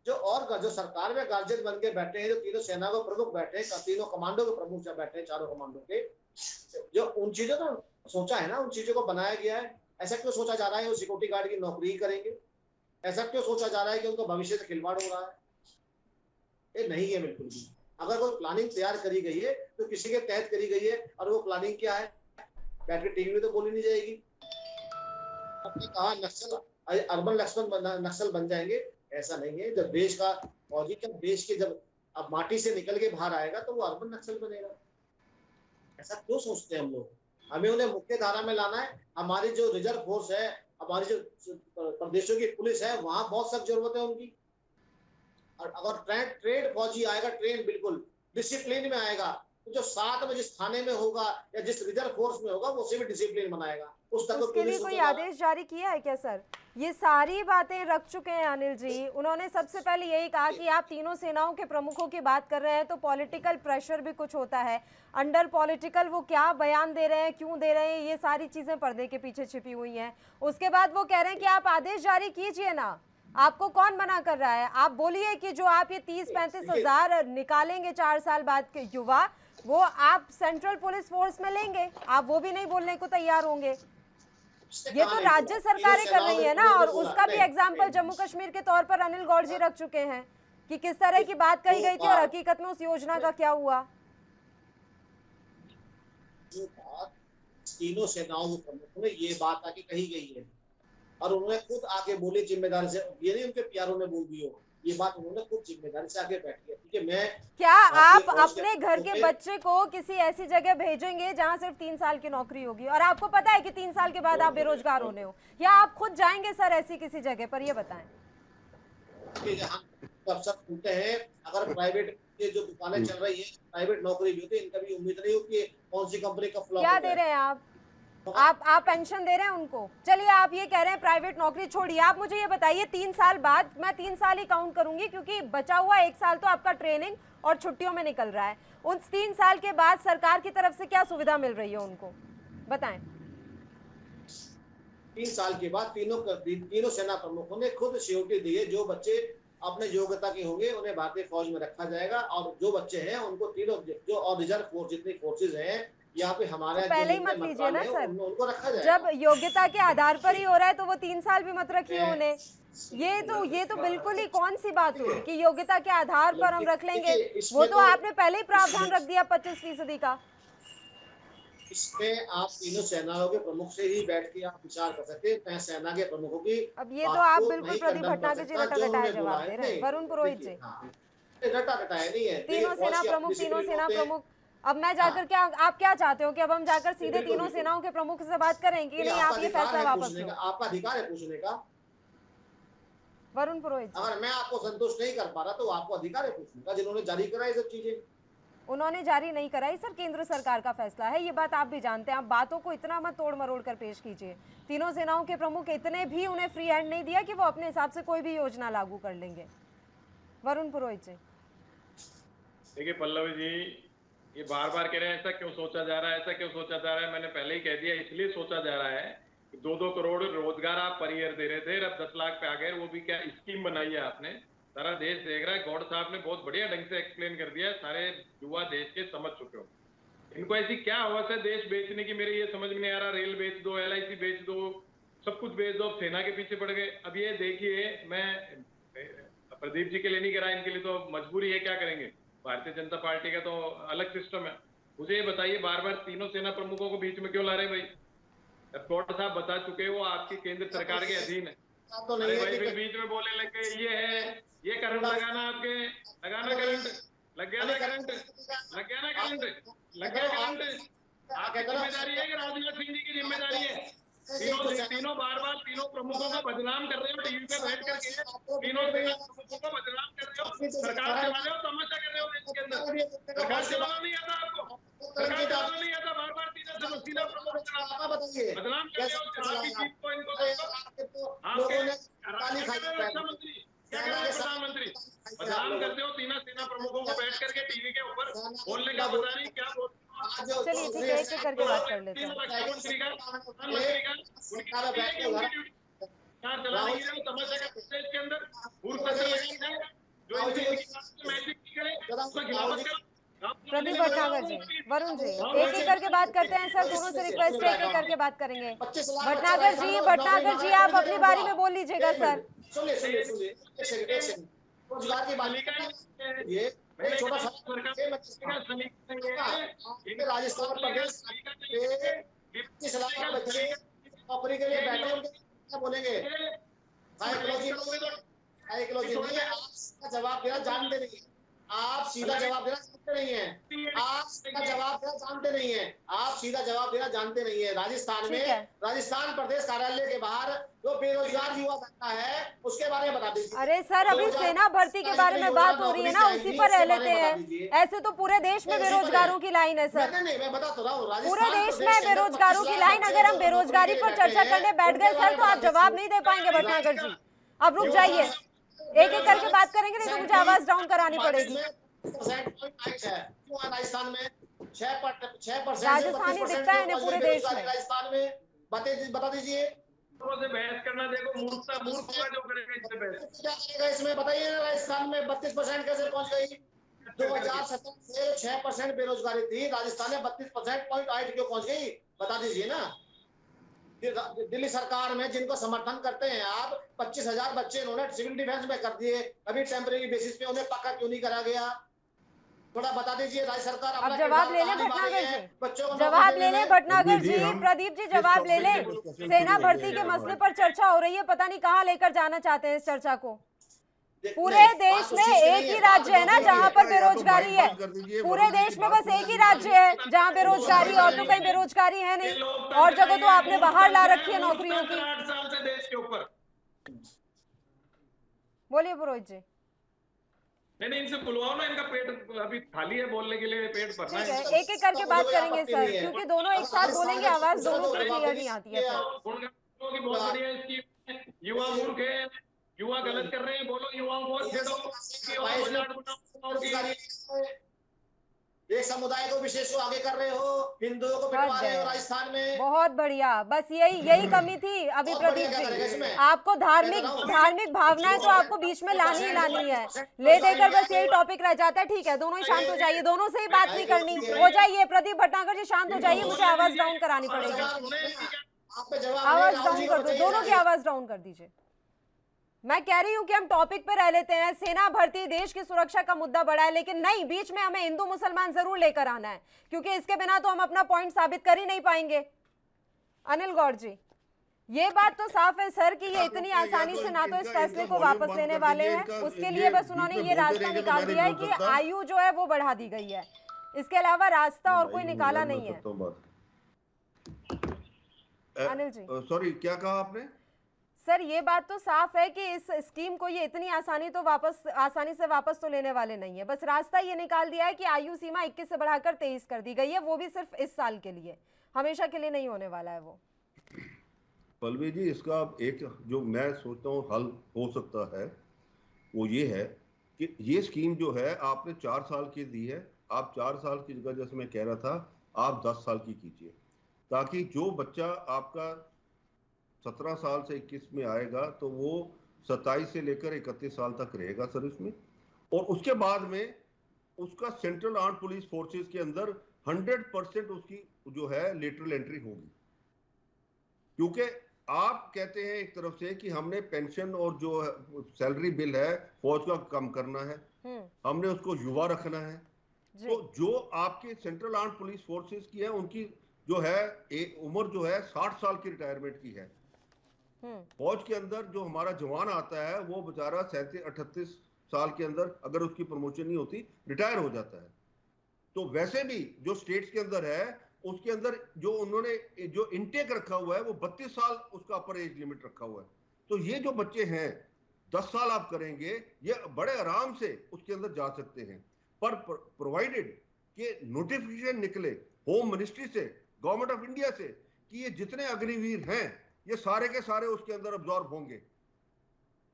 जो सरकार में गार्जियन बन के बैठे हैं, जो तीनों सेना के प्रमुख बैठे हैं, तीनों कमांडो के प्रमुख जब बैठे हैं, चारों कमांडो के, जो उन चीजों को सोचा है ना, उन चीजों को बनाया गया है। ऐसा क्यों सोचा जा रहा है वो सिक्योरिटी गार्ड की नौकरी ही करेंगे? ऐसा क्यों सोचा जा रहा है कि उनका भविष्य से खिलवाड़ हो रहा है? ये नहीं है बिल्कुल भी। अगर कोई प्लानिंग तैयार करी गई है तो किसी के तहत करी गई है, और वो प्लानिंग क्या है बैठ के टीवी में तो बोली नहीं जाएगी। आपने कहा नक्सल अर्बन नक्सल बन जाएंगे, ऐसा नहीं है। जब देश का फौजी, जब देश के जब अब माटी से निकल के बाहर आएगा तो वो अर्बन नक्सल बनेगा। ऐसा क्यों सोचते हैं हम लोग? हमें उन्हें मुख्य धारा में लाना है। हमारी जो रिजर्व फोर्स है, हमारी जो प्रदेशों की पुलिस है, वहां बहुत सख्त जरूरत है उनकी। और अगर ट्रेन फौजी आएगा, ट्रेन बिल्कुल डिसिप्लिन में आएगा, तो जो साथ में जिस थाने में होगा या जिस रिजर्व फोर्स में होगा, वो उसे भी डिसिप्लिन बनाएगा। उस तक उसके लिए कोई आदेश जारी किया है क्या सर? ये सारी बातें रख चुके हैं अनिल जी। उन्होंने सबसे पहले यही कहा कि आप तीनों सेनाओं के प्रमुखों की बात कर रहे हैं तो पॉलिटिकल प्रेशर भी कुछ होता है, अंडर पॉलिटिकल वो क्या बयान दे रहे हैं, क्यों दे रहे हैं, ये सारी चीजें पर्दे के पीछे छिपी हुई हैं। उसके बाद वो कह रहे हैं कि आप आदेश जारी कीजिए ना, आपको कौन मना कर रहा है? आप बोलिए कि जो आप ये 30-35 हजार निकालेंगे 4 साल बाद के युवा, वो आप सेंट्रल पुलिस फोर्स में लेंगे, आप वो भी नहीं बोलने को तैयार होंगे। ये तो राज्य सरकारें कर रही है ना, और उसका भी एग्जाम्पल जम्मू कश्मीर के तौर पर अनिल गौड़ जी रख चुके हैं कि किस तरह की बात कही गई थी और हकीकत में उस योजना का क्या हुआ। जो बात तीनों सेनाओं के प्रमुखों में ये बात आके कही गई है, और उन्होंने खुद आके बोली जिम्मेदारी से, ये नहीं उनके प्यारों ने बोल दी हो, ये बात उन्होंने खुद जिम्मेदारी से आके बैठी है। ठीक है, मैं क्या आप अपने घर के बच्चे को किसी ऐसी जगह भेजेंगे जहां सिर्फ 3 साल की नौकरी होगी और आपको पता है कि 3 साल के बाद आप बेरोजगार होने हो, या आप खुद जाएंगे सर ऐसी किसी जगह पर? ये बताएं। अफसर सुनते हैं, अगर प्राइवेट ये जो दुकानें चल रही है, प्राइवेट नौकरी भी होती है, इनका भी उम्मीद नहीं होती है कौन सी कंपनी का फ्लॉप क्या दे रहे हैं आप पेंशन दे रहे हैं उनको? चलिए आप ये कह रहे हैं प्राइवेट नौकरी छोड़िए, आप मुझे ये बताइए 3 साल बाद, मैं 3 साल ही काउंट करूंगी क्योंकि बचा हुआ 1 साल तो आपका ट्रेनिंग और छुट्टियों में निकल रहा है, उन 3 साल के बाद सरकार की तरफ से क्या सुविधा मिल रही है उनको, बताएं। 3 साल के बाद तीनों सेना प्रमुखों ने खुद श्योरिटी दी है, जो बच्चे अपने योग्यता के होंगे उन्हें भारतीय फौज में रखा जाएगा, और जो बच्चे हैं उनको तीनों जो और रिजर्व फोर्स जितनी फोर्सेज हैं यहाँ पे हमारे तो पहले ही मत लीजिए ना सर, उनको रखा जाएगा। जब योग्यता के आधार पर ही हो रहा है तो वो 3 साल भी मत रखिए उन्हें। ये तो बिल्कुल ही कौन सी बात हुई कि योग्यता के आधार पर हम रख लेंगे, वो तो आपने पहले ही प्रावधान रख दिया 25% का। इसमें आप तीनों सेनाओं के प्रमुख से ही बैठ के आप विचार कर सकते हैं, सेना के प्रमुखों की। अब ये तो आप बिल्कुल प्रदीप भटनागर जी रटा रटाया जवाब दे रहे हैं। वरुण पुरोहित जी, रटा रटाया नहीं है, तीनों सेना प्रमुख, अब मैं जाकर क्या, आप क्या चाहते हो कि अब हम जाकर सीधे तीनों सेनाओं के प्रमुख से बात करें कि नहीं आप ये फैसला वापस लो? आपका अधिकार है पूछने का। वरुण पुरोहित, अगर मैं आपको संतुष्ट नहीं कर पा रहा तो आपको अधिकार है पूछने का, जिन्होंने जारी करा ये सब चीजें। उन्होंने जारी नहीं कराई सर, केंद्र सरकार का फैसला है, ये बात आप भी जानते हैं। आप बातों को इतना मत तोड़ मरोड़ कर पेश कीजिए। तीनों सेनाओं के प्रमुख इतने भी उन्हें फ्री हैंड नहीं दिया कि वो अपने हिसाब से कोई भी योजना लागू कर लेंगे। वरुण पुरोहित जी, देखिए पल्लवी जी, ये बार बार कह रहे हैं ऐसा क्यों सोचा जा रहा है, ऐसा क्यों सोचा जा रहा है। मैंने पहले ही कह दिया, इसलिए सोचा जा रहा है कि 2-2 करोड़ रोजगार आप पर ईयर दे रहे थे, अब 10 लाख पे आ गए। वो भी क्या स्कीम बनाई है आपने, सारा देश देख रहा है। गौड़ साहब ने बहुत बढ़िया ढंग से एक्सप्लेन कर दिया है, सारे युवा देश के समझ चुके हो। इनको ऐसी क्या हवस है देश बेचने की, मेरे ये समझ में नहीं आ रहा। रेल बेच दो, LIC बेच दो, सब कुछ बेच दो, सेना के पीछे पड़ गए। अब ये देखिए, मैं प्रदीप जी के लिए नहीं करा, इनके लिए तो मजबूरी है, क्या करेंगे। भारतीय जनता पार्टी का तो अलग सिस्टम है। मुझे ये बताइए, बार बार तीनों सेना प्रमुखों को बीच में क्यों ला रहे भाई? कोर्ट साहब बता चुके वो आपकी केंद्र सरकार के अधीन है। तो नहीं अरे है भाई कि फिर बीच में बोले लगे ये है, ये करंट लगाना, आपके लगाना करंट, लग गया ना करंट, लग गया ना करंट, लग गया करंट। आपकी जिम्मेदारी है कि राजनाथ सिंह जी की जिम्मेदारी है? तीनों बार बार तीनों प्रमुखों को बदनाम कर रहे हो टीवी पे बैठ करके, तीनों प्रमुखों को बदनाम कर रहे हो, सरकार चला रहे हो, तमाशा कर रहे हो देश के अंदर। सरकार चलाना नहीं आता आपको, सरकार चलाना नहीं आता, बार बार तीनों प्रमुख बदनाम कर रहे हो आपकी जीत को, इनको रक्षा मंत्री क्या कर रहे हैं, प्रधानमंत्री बदनाम करते हो तीनों सेना प्रमुखों को बैठ करके टीवी के ऊपर, बोलने का पता नहीं क्या बोलते। चलिए ठीक है, एक एक करके बात कर लेते हैं। रक्षा मंत्री का, प्रधानमंत्री का, उनकी चला नहीं रहे तमाशा का देश के अंदर, पूर्व सचिव है जो मैजिक करे उसका खिलाफत करो। प्रदीप भटनागर जी, वरुण जी, एक एक करके बात करते हैं सर, दोनों से रिक्वेस्ट है, एक एक करके बात करेंगे। भटनागर जी आप अपनी बारी में बोल लीजिएगा सर। सुनिए रोजगार की बात ये छोटा सा राजस्थान प्रदेश के 25 लाख बच्चे नौकरी के लिए बैठे, उनके क्या बोलेंगे? साइकोलॉजी नहीं है, आप जवाब देना जानते नहीं है, आप सीधा जवाब देना जानते नहीं है, आप सीधा जवाब देना जानते नहीं है, आप सीधा जवाब देना जानते नहीं है। राजस्थान में, राजस्थान प्रदेश कार्यालय के बाहर जो बेरोजगार युवा बैठा है उसके बारे में बता दीजिए। अरे सर, अभी सेना भर्ती के बारे में बात हो रही है ना, उसी पर रह लेते हैं। ऐसे तो पूरे देश में बेरोजगारों की लाइन है सर, नहीं मैं बता तो रहा हूँ, पूरे देश में बेरोजगारों की लाइन। अगर हम बेरोजगारी पर चर्चा करने बैठ गए सर तो आप जवाब नहीं दे पाएंगे भटनागर जी, अब रुक जाइए, एक एक करके बात करेंगे, नहीं तो मुझे आवाज डाउन करानी पड़ेगी। राजस्थान में 6% राजस्थान ही दिखता है इन्हें पूरे देश में। राजस्थान में बता दीजिए, से बहस करना, देखो मूर्ख जो करेगा इससे बहस क्या करेगा इसमें बताइए। राजस्थान में 32% कैसे पहुंच गई? 2017 से 6% बेरोजगारी थी, राजस्थान में 32.8 क्यों पहुंच गई? बता दीजिए ना। दिल्ली सरकार में जिनको समर्थन करते हैं आप, 25,000 बच्चे इन्होंने सिविल डिफेंस में कर दिए, अभी टेम्परेरी बेसिस पे उन्हें पक्का क्यों नहीं करा गया? थोड़ा बता दीजिए राज्य सरकार। अब जवाब ले लें भटनागर जी, जवाब ले लें भटनागर जी, प्रदीप जी जवाब ले लें। सेना भर्ती के मसले पर चर्चा हो रही है, पता नहीं कहाँ लेकर जाना चाहते हैं इस चर्चा को। पूरे देश में एक ही राज्य है ना जहाँ पर बेरोजगारी है, पूरे देश में बस एक ही राज्य है जहाँ बेरोजगारी, और तो कहीं बेरोजगारी है नहीं, और जगह तो आपने बाहर ला रखी है नौकरियों की। 8 साल से देश के ऊपर। बोलिए पुरोहित जी। नहीं इनसे बुलवाओ ना, इनका पेट अभी खाली है, बोलने के लिए पेट भरना है। एक एक करके बात करेंगे सर, क्योंकि दोनों एक साथ बोलेंगे, आवाज दोनों की क्लियर नहीं आती है सर। बहुत बढ़िया इसकी, युवा मूर्ख है, युवा गलत कर रहे हैं, बोलो युवाओं को छेड़ो। एक समुदाय को विशेष को आगे कर रहे हो, हिंदुओं को पिटवा रहे हो राजस्थान में। बहुत बढ़िया, बस यही कमी थी अभी प्रदीप जी। आपको धार्मिक भावनाएं तो आपको बीच में लानी ही लानी है, ले देकर बस यही टॉपिक रह जाता है। ठीक है, दोनों ही शांत हो जाइए, दोनों से ही बात नहीं करनी, हो जाइए। प्रदीप भटनागर जी शांत हो जाइए, मुझे आवाज डाउन करानी पड़ेगी, आवाज डाउन कर दो, दोनों की आवाज डाउन कर दीजिए। मैं कह रही हूं कि हम टॉपिक पे रह लेते हैं, सेना भर्ती देश की सुरक्षा का मुद्दा बड़ा है, लेकिन नहीं, बीच में हमें हिंदू मुसलमान जरूर लेकर आना है, क्योंकि इसके बिना तो हम अपना पॉइंट साबित कर ही नहीं पाएंगे। अनिल गौड़ जी, ये बात तो साफ है सर कि ये इतनी आसानी से ना तो इस फैसले को वापस लेने वाले हैं, उसके लिए बस उन्होंने ये रास्ता निकाल दिया है कि आयु जो है वो बढ़ा दी गई है, इसके अलावा रास्ता और कोई निकाला नहीं है। अनिल जी, सॉरी क्या कहा आपने? सर ये बात तो साफ है कि इस स्कीम को ये इतनी आसानी से वापस तो लेने वाले नहीं है, बस रास्ता ये निकाल दिया है कि आयु सीमा 21 से बढ़ाकर 23 कर दी गई है, वो भी सिर्फ इस साल के लिए, हमेशा के लिए नहीं होने वाला है वो। पल्लवी जी, इसका एक जो मैं सोचता हूँ हल हो सकता है वो ये है कि ये स्कीम जो है आपने 4 साल की दी है, आप 4 साल की जगह, जैसे मैं कह रहा था, आप 10 साल की कीजिए, ताकि जो बच्चा आपका 17 साल से 21 में आएगा तो वो 27 से लेकर 31 साल तक रहेगा सर्विस में, और उसके बाद में उसका सेंट्रल आर्म पुलिस फोर्सेस के अंदर 100% उसकी जो है लेटरल एंट्री होगी, क्योंकि आप कहते हैं एक तरफ से कि हमने पेंशन और जो सैलरी बिल है फौज का कम करना है, हमने उसको युवा रखना है। तो जो आपके सेंट्रल आर्म पुलिस फोर्सेस की है उनकी जो है उम्र जो है 60 साल की रिटायरमेंट की है। फौज के अंदर जो हमारा जवान आता है वो बेचारा 37-38 साल के अंदर अगर उसकी प्रमोशन नहीं होती रिटायर हो जाता है। तो वैसे भी जो स्टेट्स के अंदर है उसके अंदर जो उन्होंने जो इनटेक रखा हुआ है वो 32 साल उसका अपर एज लिमिट रखा हुआ है। तो ये जो बच्चे हैं 10 साल आप करेंगे ये बड़े आराम से उसके अंदर जा सकते हैं, पर प्रोवाइडेड कि नोटिफिकेशन निकले होम मिनिस्ट्री से, गवर्नमेंट ऑफ इंडिया से कि ये जितने अग्निवीर हैं ये सारे के सारे उसके अंदर अब्जॉर्ब होंगे।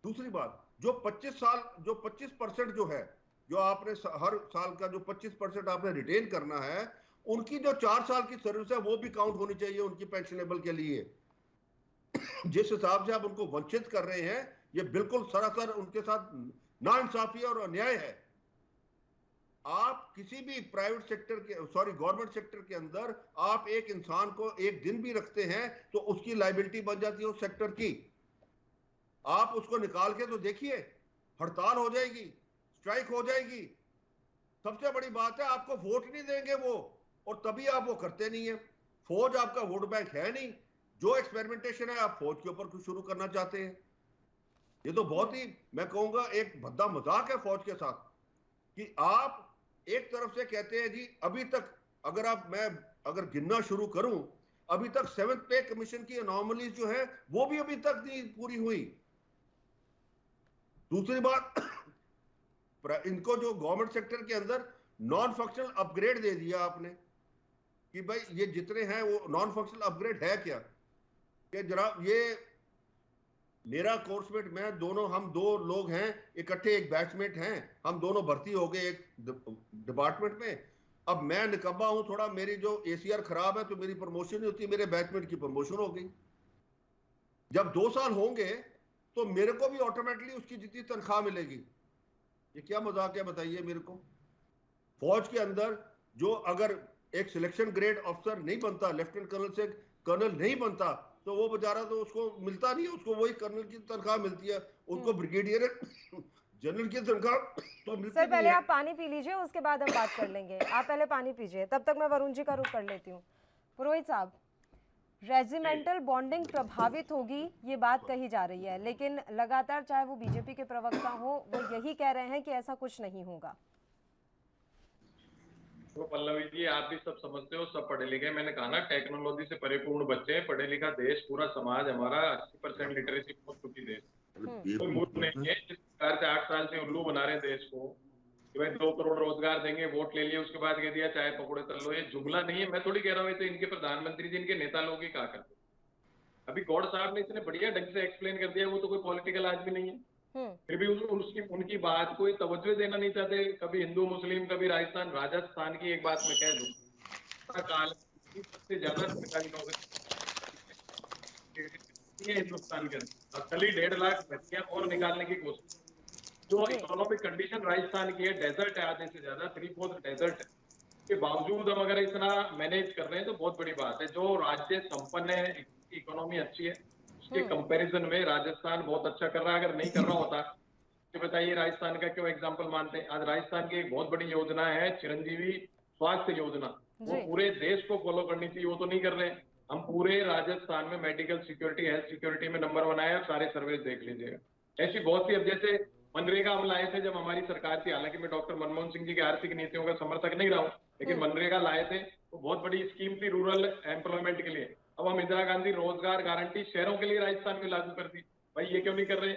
दूसरी बात, जो 25% जो है, जो आपने हर साल का जो 25% आपने रिटेन करना है, उनकी जो 4 साल की सर्विस है वो भी काउंट होनी चाहिए उनकी पेंशनेबल के लिए। जिस हिसाब से आप उनको वंचित कर रहे हैं ये बिल्कुल सरासर उनके साथ नाइंसाफी और अन्याय है। आप किसी भी प्राइवेट सेक्टर के गवर्नमेंट सेक्टर के अंदर आप एक इंसान को एक दिन भी रखते हैं तो उसकी लायबिलिटी बन जाती है उस सेक्टर की। आप उसको निकाल के तो देखिए, हड़ताल हो जाएगी, स्ट्राइक हो जाएगी। सबसे बड़ी बात है आपको वोट नहीं देंगे वो, और तभी आप वो करते नहीं है। फौज आपका वोट बैंक है नहीं। जो एक्सपेरिमेंटेशन है आप फौज के ऊपर कुछ शुरू करना चाहते हैं, ये तो बहुत ही मैं कहूंगा एक भद्दा मजाक है फौज के साथ कि आप एक तरफ से कहते हैं जी अभी तक अगर गिनना शुरू करूं अभी तक 7th पे कमीशन की अनॉमलीज जो है वो भी अभी तक नहीं पूरी हुई। दूसरी बात, इनको जो गवर्नमेंट सेक्टर के अंदर नॉन फंक्शनल अपग्रेड दे दिया आपने कि भाई ये जितने हैं वो नॉन फंक्शनल अपग्रेड है क्या? कि जनाब ये मेरा कोर्समेट मैं दोनों, हम 2 लोग हैं इकट्ठे, एक बैचमेट हैं, हम दोनों भर्ती हो गए एक डिपार्टमेंट में। अब मैं निकम्मा हूं थोड़ा, मेरी जो ACR खराब है तो मेरी प्रमोशन नहीं होती, मेरे बैचमेट की प्रमोशन हो गई। जब 2 साल होंगे तो मेरे को भी ऑटोमेटिकली उसकी जितनी तनख्वाह मिलेगी। ये क्या मजाक है बताइए मेरे को? फौज के अंदर जो अगर एक सिलेक्शन ग्रेड अफसर नहीं बनता, लेफ्टिनेंट कर्नल से कर्नल नहीं बनता, तो वो बेचारा तो उसको मिलता नहीं है, उसको वही कर्नल की तनख्वाह मिलती है, उसको ब्रिगेडियर जनरल की तनख्वाह तो मिलती सर नहीं पहले है। आप पानी पी लीजिए, उसके बाद हम बात कर लेंगे। आप पहले पानी पीजिए, तब तक मैं वरुण जी का रुख कर लेती हूँ। पुरोहित साहब, रेजिमेंटल बॉन्डिंग प्रभावित होगी ये बात कही जा रही है, लेकिन लगातार चाहे वो बीजेपी के प्रवक्ता हो वो यही कह रहे हैं कि ऐसा कुछ नहीं होगा। तो पल्लवी जी आप भी सब समझते हो, सब पढ़े लिखे। मैंने कहा ना टेक्नोलॉजी से परिपूर्ण बच्चे हैं, पढ़े लिखा देश, पूरा समाज हमारा 80% लिटरेसी पहुंच चुकी देश। कोई मूर्ख नहीं है जिस प्रकार से 8 साल से उल्लू बना रहे हैं देश को कि भाई 2 करोड़ रोजगार देंगे, वोट ले लिए, उसके बाद कह दिया चाय पकौड़े तल लो। ये जुमला नहीं है, मैं थोड़ी कह रहा हूँ, ये तो इनके प्रधानमंत्री जी, इनके नेता लोग ही कहा करते। अभी गौड़ साहब ने इतने बढ़िया ढंग से एक्सप्लेन कर दिया, वो तो कोई पॉलिटिकल आदमी नहीं है, फिर भी उनकी बात कोई तवज्जो देना नहीं चाहते। कभी हिंदू मुस्लिम, कभी राजस्थान की एक बात मैं कह दूं, काल सबसे ज्यादा सरकारी नौकरी हिंदुस्तान के अंदर, कल ही 1.5 लाख भर्तियां और निकालने की कोशिश। जो इकोनॉमिक कंडीशन राजस्थान की है, डेजर्ट है, आधे से ज्यादा 3/4 डेजर्ट है, के बावजूद हम अगर इतना मैनेज कर रहे हैं तो बहुत बड़ी बात है। जो राज्य संपन्न है, इकोनॉमी अच्छी है, उसके कंपैरिजन में राजस्थान बहुत अच्छा कर रहा है। अगर नहीं कर रहा होता तो बताइए राजस्थान का क्यों एग्जांपल मानते हैं? आज राजस्थान की एक बहुत बड़ी योजना है चिरंजीवी स्वास्थ्य योजना, वो पूरे देश को फॉलो करनी चाहिए, वो तो नहीं कर रहे हैं। हम पूरे राजस्थान में मेडिकल सिक्योरिटी, हेल्थ सिक्योरिटी में नंबर 1 आए, सारे सर्वे देख लीजिएगा। ऐसी बहुत सी, अब जैसे मनरेगा हम लाए थे जब हमारी सरकार थी, हालांकि मैं डॉक्टर मनमोहन सिंह जी की आर्थिक नीतियों का समर्थक नहीं रहा हूं, लेकिन मनरेगा लाए थे तो बहुत बड़ी स्कीम थी रूरल एम्प्लॉयमेंट के लिए। अब हम इंदिरा गांधी रोजगार गारंटी शहरों के लिए राजस्थान में लागू कर दी, भाई ये क्यों नहीं कर रहे?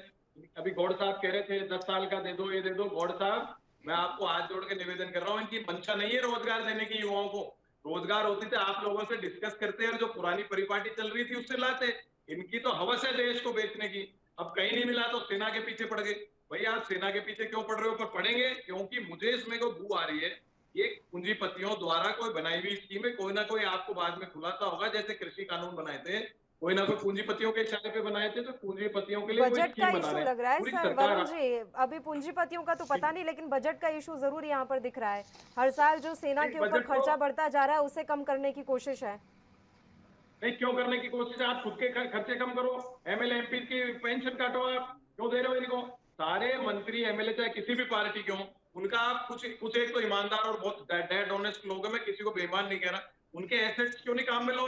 अभी गौड़ साहब कह रहे थे 10 साल का दे दो, ये दे दो। गौड़ साहब मैं आपको हाथ जोड़ के निवेदन कर रहा हूँ, इनकी मंशा नहीं है रोजगार देने की युवाओं को। रोजगार होती तो आप लोगों से डिस्कस करते और जो पुरानी परिपाटी चल रही थी उससे लाते। इनकी तो हवस है देश को बेचने की, अब कहीं नहीं मिला तो सेना के पीछे पड़ गए। भैया आप सेना के पीछे क्यों पड़ रहे हो? पर पड़ेंगे, क्योंकि मुझे इसमें को बू आ रही है, ये पूंजीपतियों द्वारा कोई बनाई हुई स्कीम है। कोई ना कोई आपको बाद में खुलासा होगा, जैसे कृषि कानून बनाए थे, कोई ना कोई पूंजीपतियों के इशारे पे बनाए थे, तो पूंजीपतियों के लिए बजट का इशू लग रहा है सर वरुण जी। अभी पूंजीपतियों का तो पता नहीं, लेकिन बजट का इशू जरूर यहाँ पर दिख रहा है। हर साल जो सेना के ऊपर खर्चा बढ़ता जा रहा है उसे कम करने की कोशिश है। नहीं क्यों करने की कोशिश है? आप खुद के खर्चे कम करो, एमएलए एमपी की पेंशन काटो, आप क्यों दे रहे हो इनको? सारे मंत्री एमएलए चाहे किसी भी पार्टी के हों, उनका आप कुछ एक तो ईमानदार और बहुत डेड ऑनेस्ट लोग हैं, मैं किसी को बेईमान नहीं कह रहा, उनके एसेट्स क्यों नहीं काम में लो?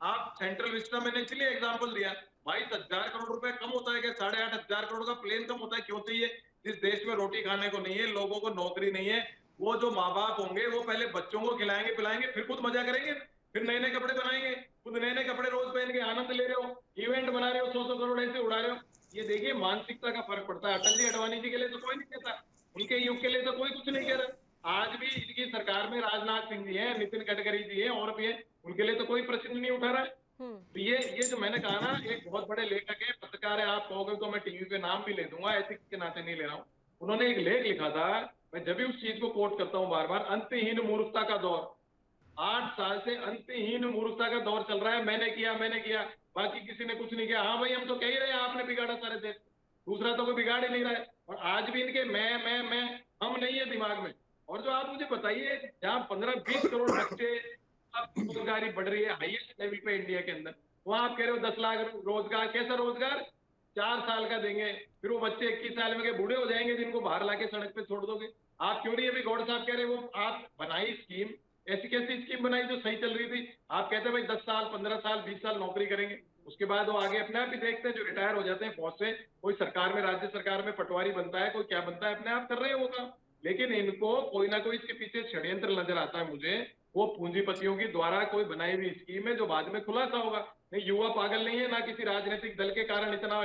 आप सेंट्रल विस्टा मैंने इसलिए एग्जांपल दिया, 22,000 करोड़ रुपए कम होता है क्या? 8,500 करोड़ का प्लेन कम होता है, क्यों चाहिए? जिस देश में रोटी खाने को नहीं है, लोगों को नौकरी नहीं है, वो जो माँ बाप होंगे वो पहले बच्चों को खिलाएंगे पिलाएंगे, फिर खुद मजा करेंगे, फिर नए नए कपड़े बनाएंगे, खुद नए नए कपड़े रोज पहन के आनंद ले रहे हो, इवेंट बना रहे हो, 100 करोड़ ऐसे उड़ा रहे हो। ये देखिए मानसिकता का फर्क पड़ता है। अटल जी अडवाणी जी के लिए तो कोई नहीं कहता, उनके युग के लिए तो कोई कुछ नहीं कह रहा। आज भी इनकी सरकार में राजनाथ सिंह जी हैं, नितिन गडकरी जी हैं और भी हैं, उनके लिए तो कोई प्रश्न नहीं उठा रहा है। तो ये जो मैंने कहा ना, एक बहुत बड़े लेखक है, पत्रकार है, आप कहोगे तो मैं टीवी पे नाम भी ले दूंगा, एथिक्स के नाते नहीं ले रहा हूँ। उन्होंने एक लेख लिखा था, मैं जब भी उस चीज को कोट करता हूँ बार बार, अंतहीन मूर्खता का दौर। 8 साल से अंतहीन मूर्खता का दौर चल रहा है, मैंने किया, बाकी किसी ने कुछ नहीं किया। हाँ भाई, हम तो कह ही रहे हैं आपने बिगाड़ा सारे देश, दूसरा तो कोई बिगाड़ ही नहीं रहा है। और आज भी इनके मैं हम नहीं है दिमाग में। और जो आप मुझे बताइए, जहाँ 15-20 करोड़ बच्चे, अब बेरोजगारी बढ़ रही है हाईएस्ट लेवल पे इंडिया के अंदर, वहां आप कह रहे हो 10 लाख रोजगार। कैसा रोजगार? 4 साल का देंगे, फिर वो बच्चे 21 साल में के बूढ़े हो जाएंगे, जिनको बाहर लाके सड़क पे छोड़ दोगे। आप क्यों नहीं अभी गौड़ साहब कह रहे वो आप बनाई स्कीम, ऐसी कैसी स्कीम बनाई जो सही चल रही थी? आप कहते हैं भाई 10 साल 15 साल 20 साल नौकरी करेंगे, उसके बाद वो आगे अपने आप ही देखते हैं, जो रिटायर हो जाते हैं फौज से, कोई सरकार में, राज्य सरकार में पटवारी बनता है, कोई क्या बनता है, अपने आप कर रहे हैं वो काम। लेकिन इनको कोई ना कोई इसके पीछे षड्यंत्र नजर आता है मुझे, वो पूंजीपतियों की द्वारा कोई बनाई हुई स्कीम है, जो बाद में खुलासा होगा। नहीं, युवा पागल नहीं है, ना किसी राजनीतिक दल के कारण इतना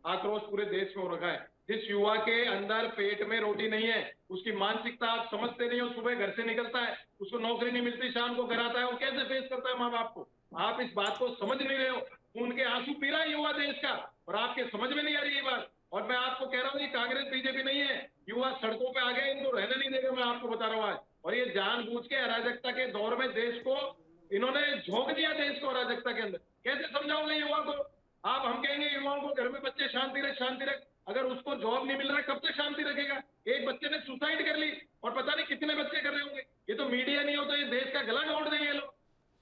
आक्रोश पूरे देश में हो रखा है। जिस युवा के अंदर पेट में रोटी नहीं है, उसकी मानसिकता आप समझते नहीं हो। सुबह घर से निकलता है, उसको नौकरी नहीं मिलती, शाम को घर आता है, वो कैसे फेस करता है माँ बाप को? आप इस बात को समझ नहीं रहे हो। उनके आंसू पी रहा है युवा देश का, और आपके समझ में नहीं आ रही ये बात। और मैं आपको कह रहा हूँ, ये कांग्रेस बीजेपी नहीं है, युवा सड़कों पे आ गए, इनको रहने नहीं देगा, मैं आपको बता रहा हूँ आज। और ये जानबूझ के अराजकता के दौर में देश को इन्होंने झोंक दिया, देश को अराजकता के अंदर। कैसे समझाओगे युवा को आप? हम कहेंगे युवाओं को घर में बच्चे शांति रख, अगर उसको जॉब नहीं मिल रहा है, कब तक शांति रखेगा? एक बच्चे ने सुसाइड कर ली, और पता नहीं कितने बच्चे कर रहे होंगे। ये तो मीडिया नहीं हो तो ये देश का गला घोट देंगे लोग।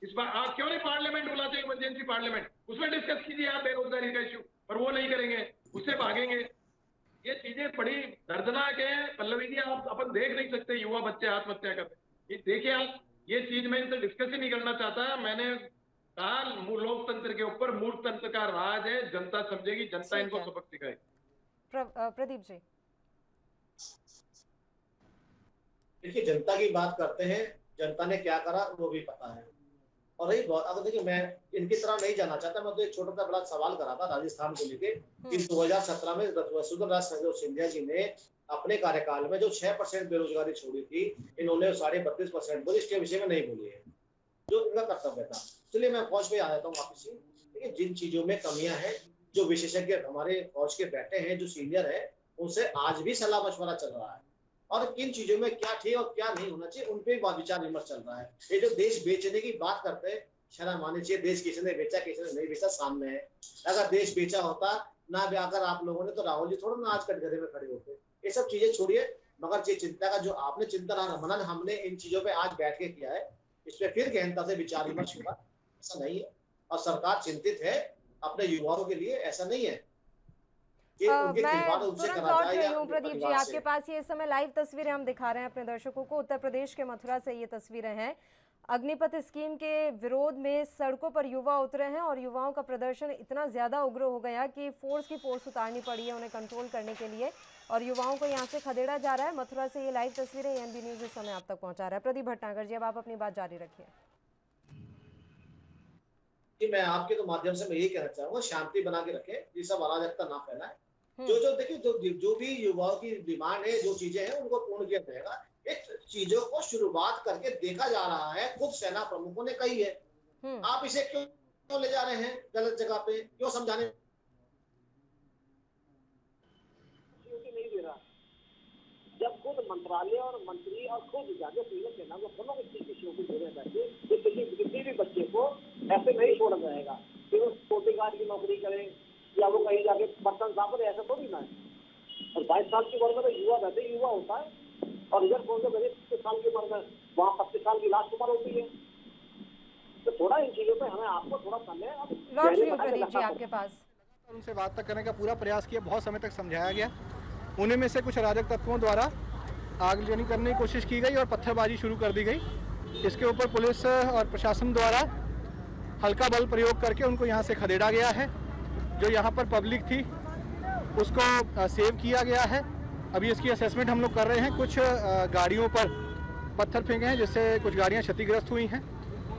इस बार आप क्यों नहीं पार्लियामेंट बुलाते, इमरजेंसी पार्लियामेंट, उसमें डिस्कस कीजिए आप बेरोजगारी का इश्यू, पर वो नहीं करेंगे, उससे भागेंगे। ये चीजें बड़ी दर्दनाक है पल्लवी जी, आप अपन देख नहीं सकते युवा बच्चे आत्महत्या कर रहे। ये देखिए आप, ये चीज मैं इनसे डिस्कस ही नहीं करना चाहता। मैंने कहा लोकतंत्र के ऊपर मूर्खतंत्र का राज है, जनता समझेगी, जनता इनको सबक सिखाएगी। प्रदीप जी, देखिए जनता की बात करते हैं, जनता ने क्या करा वो भी पता है। और रही बात, अगर देखिए मैं इनकी तरह नहीं जाना चाहता, मैं तो एक छोटा सा बड़ा सवाल करा था राजस्थान को लेके कि 2017 में वसुंधरा सिंधिया जी ने अपने कार्यकाल में जो 6% बेरोजगारी छोड़ी थी, इन्होंने 32.5% बोली, इसके विषय में नहीं बोली है, जो इनका कर्तव्य था। चलिए मैं फौज पे आ जाता हूँ वापस से। देखिए जिन चीजों में कमियां हैं, जो विशेषज्ञ हमारे फौज के बैठे हैं, जो सीनियर है, उनसे आज भी सलाह मशवरा चल रहा है, और किन चीजों में क्या ठीक और क्या नहीं होना चाहिए, उन पे विचार विमर्श चल रहा है। ये जो देश बेचने की बात करते हैं, शर्म आनी चाहिए। देश किसी ने बेचा, किसी ने नहीं बेचा, सामने है। अगर देश बेचा होता ना भी अगर आप लोगों ने, तो राहुल जी थोड़ा ना आज कटघरे में खड़े होते। ये सब चीजें छोड़िए, मगर ये चिंता का जो आपने चिंतन मनन हमने इन चीजों पे आज बैठ के किया है, इस पे फिर गहनता से विचार विमर्श होगा, ऐसा नहीं है। और सरकार चिंतित है अपने युवाओं के लिए, ऐसा नहीं है। मैं तुरंत लौट रही हूँ प्रदीप जी आपके पास। ये समय लाइव तस्वीरें हम दिखा रहे हैं अपने दर्शकों को, उत्तर प्रदेश के मथुरा से ये तस्वीरें हैं। अग्निपथ स्कीम के विरोध में सड़कों पर युवा उतरे हैं, और युवाओं का प्रदर्शन इतना ज्यादा उग्र हो गया कि फोर्स उतारनी पड़ी है उन्हें कंट्रोल करने के लिए, और युवाओं को यहाँ से खदेड़ा जा रहा है। मथुरा से ये लाइव तस्वीरें एएनबी न्यूज इस समय आप तक पहुंचा रहा है। प्रदीप भटनागर जी, अब आप अपनी बात जारी रखिए। मैं आपके तो माध्यम से मैं यही कहना चाहूंगा, शांति बना के रखें, ये सब अराजकता ना फैलाएं। जो देखिए जो भी युवाओं की डिमांड है, जो चीजें हैं, उनको पूर्ण किया जाएगा। एक चीजों को शुरुआत करके देखा जा रहा है, खुद सेना प्रमुखों ने कही है। आप इसे क्यों ले जा रहे हैं गलत जगह पे, क्यों समझाने नहीं दे रहा? जब खुद मंत्रालय और मंत्री और खुद जाके पीएम सेना को दोनों विषयों को दे रहे हैं, किसी भी बच्चे को ऐसे नहीं छोड़ा जाएगा कि वो सिक्योरिटी गार्ड की नौकरी करे या वो कहीं जाके बर्तन साफ करे, ऐसा थोड़ी ना है। और 22 साल की उम्र में तो युवा रहते युवा होता है, और इधर कौन से 25 साल की उम्र में वहाँ 25 साल की लास्ट उम्र होती है। तो थोड़ा इन चीजों पे हमें आपको थोड़ा समय लौट रही हूँ प्रदीप जी आपके पास। उनसे बात तक करने का पूरा प्रयास किया, बहुत समय तक समझाया गया। उन्हीं में से कुछ अराजक तत्वों द्वारा आगजनी करने की कोशिश की गई और पत्थरबाजी शुरू कर दी गई। इसके ऊपर पुलिस और प्रशासन द्वारा हल्का बल प्रयोग करके उनको यहाँ से खदेड़ा गया है। जो यहाँ पर पब्लिक थी उसको सेव किया गया है। अभी इसकी असेसमेंट हम लोग कर रहे हैं। कुछ गाड़ियों पर पत्थर फेंके हैं जिससे कुछ गाड़ियाँ क्षतिग्रस्त हुई हैं।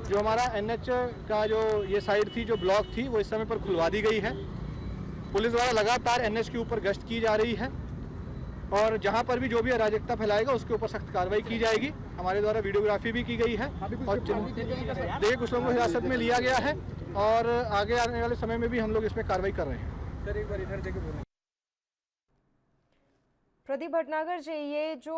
जो हमारा NH का जो ये साइड थी, जो ब्लॉक थी, वो इस समय पर खुलवा दी गई है। पुलिस द्वारा लगातार NH के ऊपर गश्त की जा रही है और जहां पर भी जो भी अराजकता फैलाएगा उसके ऊपर सख्त कार्रवाई की जाएगी। हमारे द्वारा वीडियोग्राफी भी की गई है और देखिए कुछ लोगों को हिरासत में लिया गया है और आगे आने वाले समय में भी हम लोग इसमें कार्रवाई कर रहे हैं। सर एक बार इधर देखिए बोलें। प्रदीप भटनागर जी, ये जो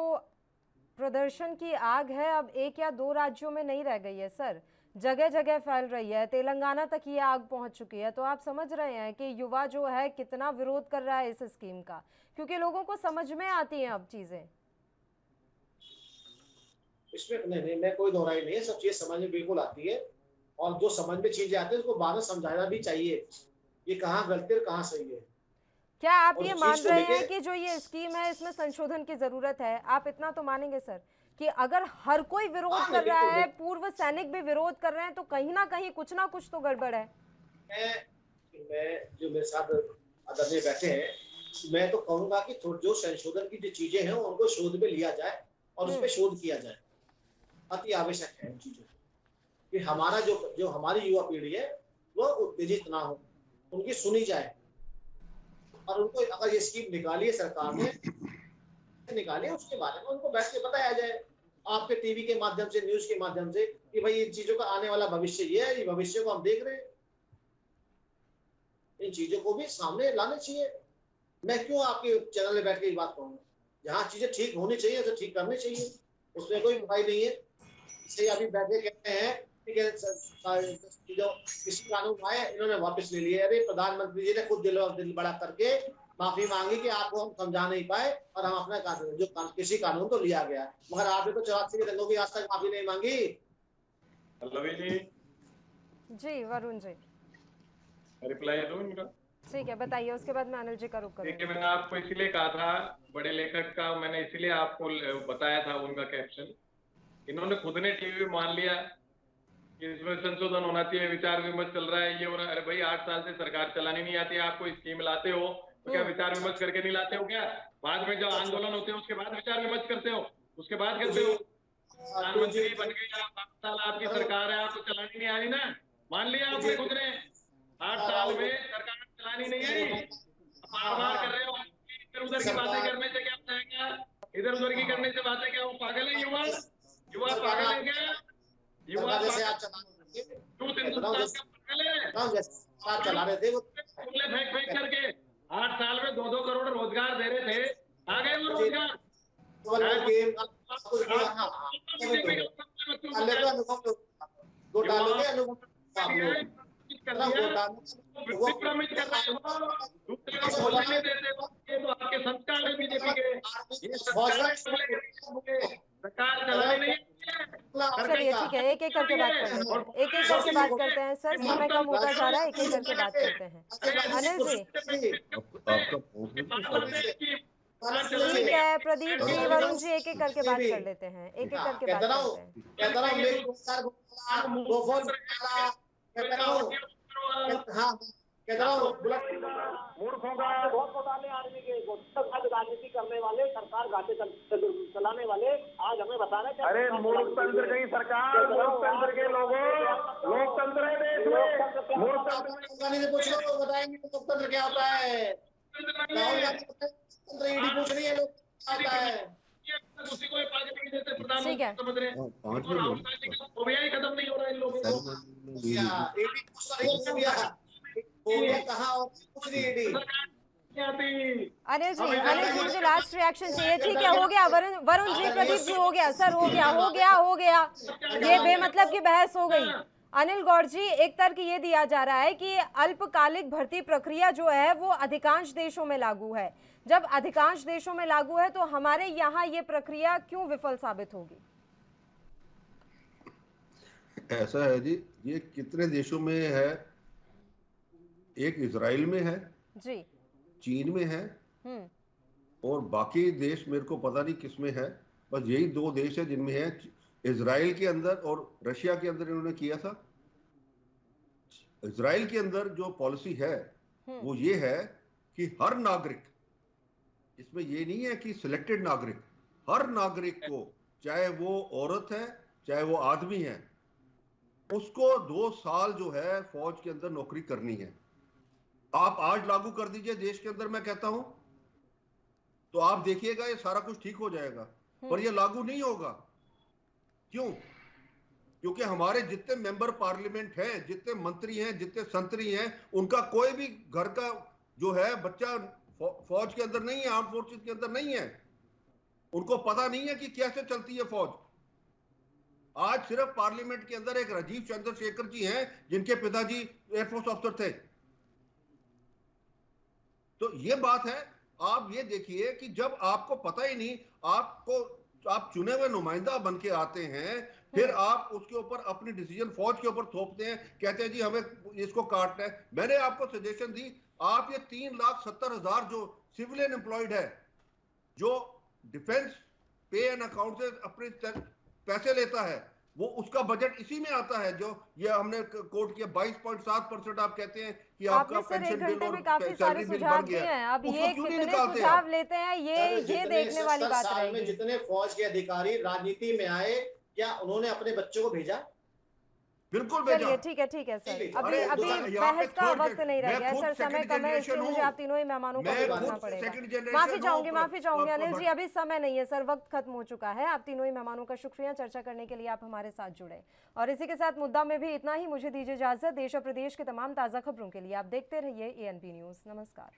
प्रदर्शन की आग है अब 1 या 2 राज्यों में नहीं रह गई है सर, जगह जगह फैल रही है। तेलंगाना तक ये आग पहुंच चुकी है। तो आप समझ रहे हैं कि युवा जो है कितना विरोध कर रहा है इस स्कीम का, क्योंकि लोगों को समझ में आती हैं अब चीजें। इसमें नहीं, मैं कोई दोहराई नहीं है, सब चीजें समझ में बिल्कुल आती है और जो समझ में चीजें आती है उसको बाद में समझाना भी चाहिए ये कहाँ गलती और कहाँ सही है। क्या आप और ये इस मान चीज को रहे लेके- हैं कि जो ये स्कीम है इसमें संशोधन की जरूरत है? आप इतना तो मानेंगे सर कि अगर हर कोई विरोध हाँ, कर रहा बिल्कुल, है, पूर्व सैनिक भी विरोध कर रहे हैं, तो कहीं ना कहीं कुछ ना कुछ तो गड़बड़ है। मैं जो मेरे साथ आदरणीय बैठे हैं, मैं तो कहूंगा कि जो संशोधन की जो चीजें हैं उनको शोध में लिया जाए और उस पर शोध किया जाए। अति आवश्यक है इन चीजों कि हमारा जो हमारी युवा पीढ़ी है वो उत्तेजित ना हो, उनकी सुनी जाए और उनको अगर ये स्कीम निकाली है सरकार ने निकाली है उसके बारे में उनको बैठ के बताया जाए आपके टीवी के माध्यम से, न्यूज के माध्यम से कि भाई इन चीजों का आने वाला भविष्य ये है, ये भविष्य को हम देख रहे हैं। इन चीजों को भी सामने लाने चाहिए। मैं क्यों आपके चैनल में बैठ के ये बात कहूंगा? जहाँ चीजें ठीक होनी चाहिए तो ठीक करनी चाहिए, उसमें कोई बुराई नहीं है। इसे अभी बैठे कहते हैं कि जो किसी कानून आए इन्होंने वापस ले लिए। अरे प्रधानमंत्री जी ने खुद दिल बड़ा करके माफी मांगी कि आपको हम समझा नहीं पाए और हम अपना कानून किसी कानून तो लिया गया, मगर आपने तो 84 के दंगों की आज तक माफी नहीं मांगी। जी वरुण जी रिप्लाई दूं इनका? ठीक है, बताइए, उसके बाद मैं अनिल जी का रुख देखिए, करूंगी। मैंने आपको इसीलिए कहा था, बड़े लेखक का मैंने इसीलिए आपको बताया था उनका कैप्शन। इन्होंने खुद ने टीवी में मान लिया कि इसमें संशोधन होना चाहिए, विचार विमर्श चल रहा है, ये हो रहा है। अरे भाई 8 साल से सरकार चलानी नहीं आती है, आपको स्कीम लाते हो तो क्या विचार विमर्श करके नहीं लाते हो? क्या बाद में जो आंदोलन होते हैं उसके बाद विचार विमर्श करते हो? उसके बाद करते हो? प्रधानमंत्री बन गए आप, 8 साल आपकी सरकार है, आपको चलानी नहीं आ रही ना? मान लिया आपने खुद ने 8 साल में सरकार चलानी नहीं आई, बार बार कर रहे हो। इधर उधर की बातें करने से क्या होता है? क्या इधर उधर की करने से बातें, क्या वो पागल है युवा? युवा पागल है क्या? युवा आप चला रहे थे वो फेंक फेंक करके 8 साल में 2-2 करोड़ रोजगार दे रहे थे, आ गए वो रोजगार। आपके संस्कार है बीजेपी के, सरकार चलाने नहीं। चलिए ठीक है, एक एक करके बात करते हैं, एक एक करके बात करते हैं सर, समय कम होता जा रहा है, एक एक करके बात करते हैं। अनिल जी ठीक है, प्रदीप जी, वरुण जी, एक एक करके बात कर लेते हैं, एक एक करके बात करते हैं। मूर्खों का बहुत घोटाले आदमी के राजनीति करने वाले, सरकार घाटे चलाने वाले आज हमें बताना है। अरे मूर्खतंत्र की सरकार, लोकतंत्र के लोगों, लोकतंत्र है देश में। मूर्खतंत्र से पूछ लो, बताएंगे लोकतंत्र क्या होता है। ईडी पूछ रही है लोग आता है। उसी को पागल जैसे ठीक है, समझ रहे हैं, खत्म नहीं हो रहा इन लोगों को। ईडी हो गया कहाँ और कुछ नहीं ईडी। अनिल जी मुझे लास्ट रिएक्शन चाहिए। ठीक है, हो गया वरुण जी, प्रदीप जी, हो गया सर, हो गया, ये बेमतलब की बहस हो गई। अनिल गौड़ जी, एक तर्क ये दिया जा रहा है कि अल्पकालिक भर्ती प्रक्रिया जो है वो अधिकांश देशों में लागू है। जब अधिकांश देशों में लागू है तो हमारे यहाँ ये प्रक्रिया क्यों विफल साबित होगी? ऐसा है जी, ये कितने देशों में है? एक इजराइल में है, जी। चीन में है, हम्म। और बाकी देश मेरे को पता नहीं किस में है। बस यही 2 देश है जिनमें है। इजराइल के अंदर और रशिया के अंदर इन्होंने किया था। इजराइल के अंदर जो पॉलिसी है वो ये है कि हर नागरिक, इसमें ये नहीं है कि सिलेक्टेड नागरिक, हर नागरिक को, चाहे वो औरत है चाहे वो आदमी है, उसको 2 साल जो है फौज के अंदर नौकरी करनी है। आप आज लागू कर दीजिए देश के अंदर, मैं कहता हूं, तो आप देखिएगा ये सारा कुछ ठीक हो जाएगा। पर ये लागू नहीं होगा। क्यों? क्योंकि हमारे जितने मेंबर पार्लियामेंट हैं, जितने मंत्री हैं, जितने संतरी हैं, उनका कोई भी घर का जो है बच्चा फौज के अंदर नहीं है, आर्म फोर्सेस के अंदर नहीं है। उनको पता नहीं है कि कैसे चलती है फौज। आज सिर्फ पार्लियामेंट के अंदर एक राजीव चंद्रशेखर जी हैं जिनके पिताजी एयरफोर्स अफसर थे। तो ये बात है। आप ये देखिए कि जब आपको पता ही नहीं, आप चुने हुए नुमाइंदा बन के आते हैं, फिर आप उसके ऊपर अपनी डिसीजन फौज के ऊपर थोपते हैं, कहते हैं जी हमें इसको काटना है। मैंने आपको सजेशन दी, आप ये 3,70,000 जो सिविलियन एम्प्लॉयड है, जो डिफेंस पे एंड अकाउंट से अपने पैसे लेता है, वो उसका बजट इसी में आता है। जो ये हमने कोट किया 22.7% आप कहते हैं कि आपका आपने सर 1 पेंशन बिल घंटे और में काफी सारे सैलरी बिल सुझाव बढ़ दिए गया। हैं। अब उसको ये क्यों नहीं कितने निकालते सुझाव आप? लेते हैं ये जितने देखने वाली 70 बात साल में रहेगी। जितने फौज के अधिकारी राजनीति में आए, क्या उन्होंने अपने बच्चों को भेजा? बिल्कुल भेजा। चलिए ठीक है सर, नहीं, अभी अरे, यहाँ पे बहस का third वक्त नहीं रह मैं गया खुद सर, समय second कम है, इसलिए generation मुझे हूँ। आप तीनों ही मेहमानों को मैं भी खुद रोकना पड़ेगा। second generation माफी हूँ, चाहूंगी पर- अनिल जी, अभी समय नहीं है सर, वक्त खत्म हो चुका है। आप तीनों ही मेहमानों का शुक्रिया चर्चा करने के लिए आप हमारे साथ जुड़े। और इसी के साथ मुद्दा में भी इतना ही। मुझे दीजिए इजाजत। देश और प्रदेश के तमाम ताज़ा खबरों के लिए आप देखते रहिए ANP न्यूज़। नमस्कार।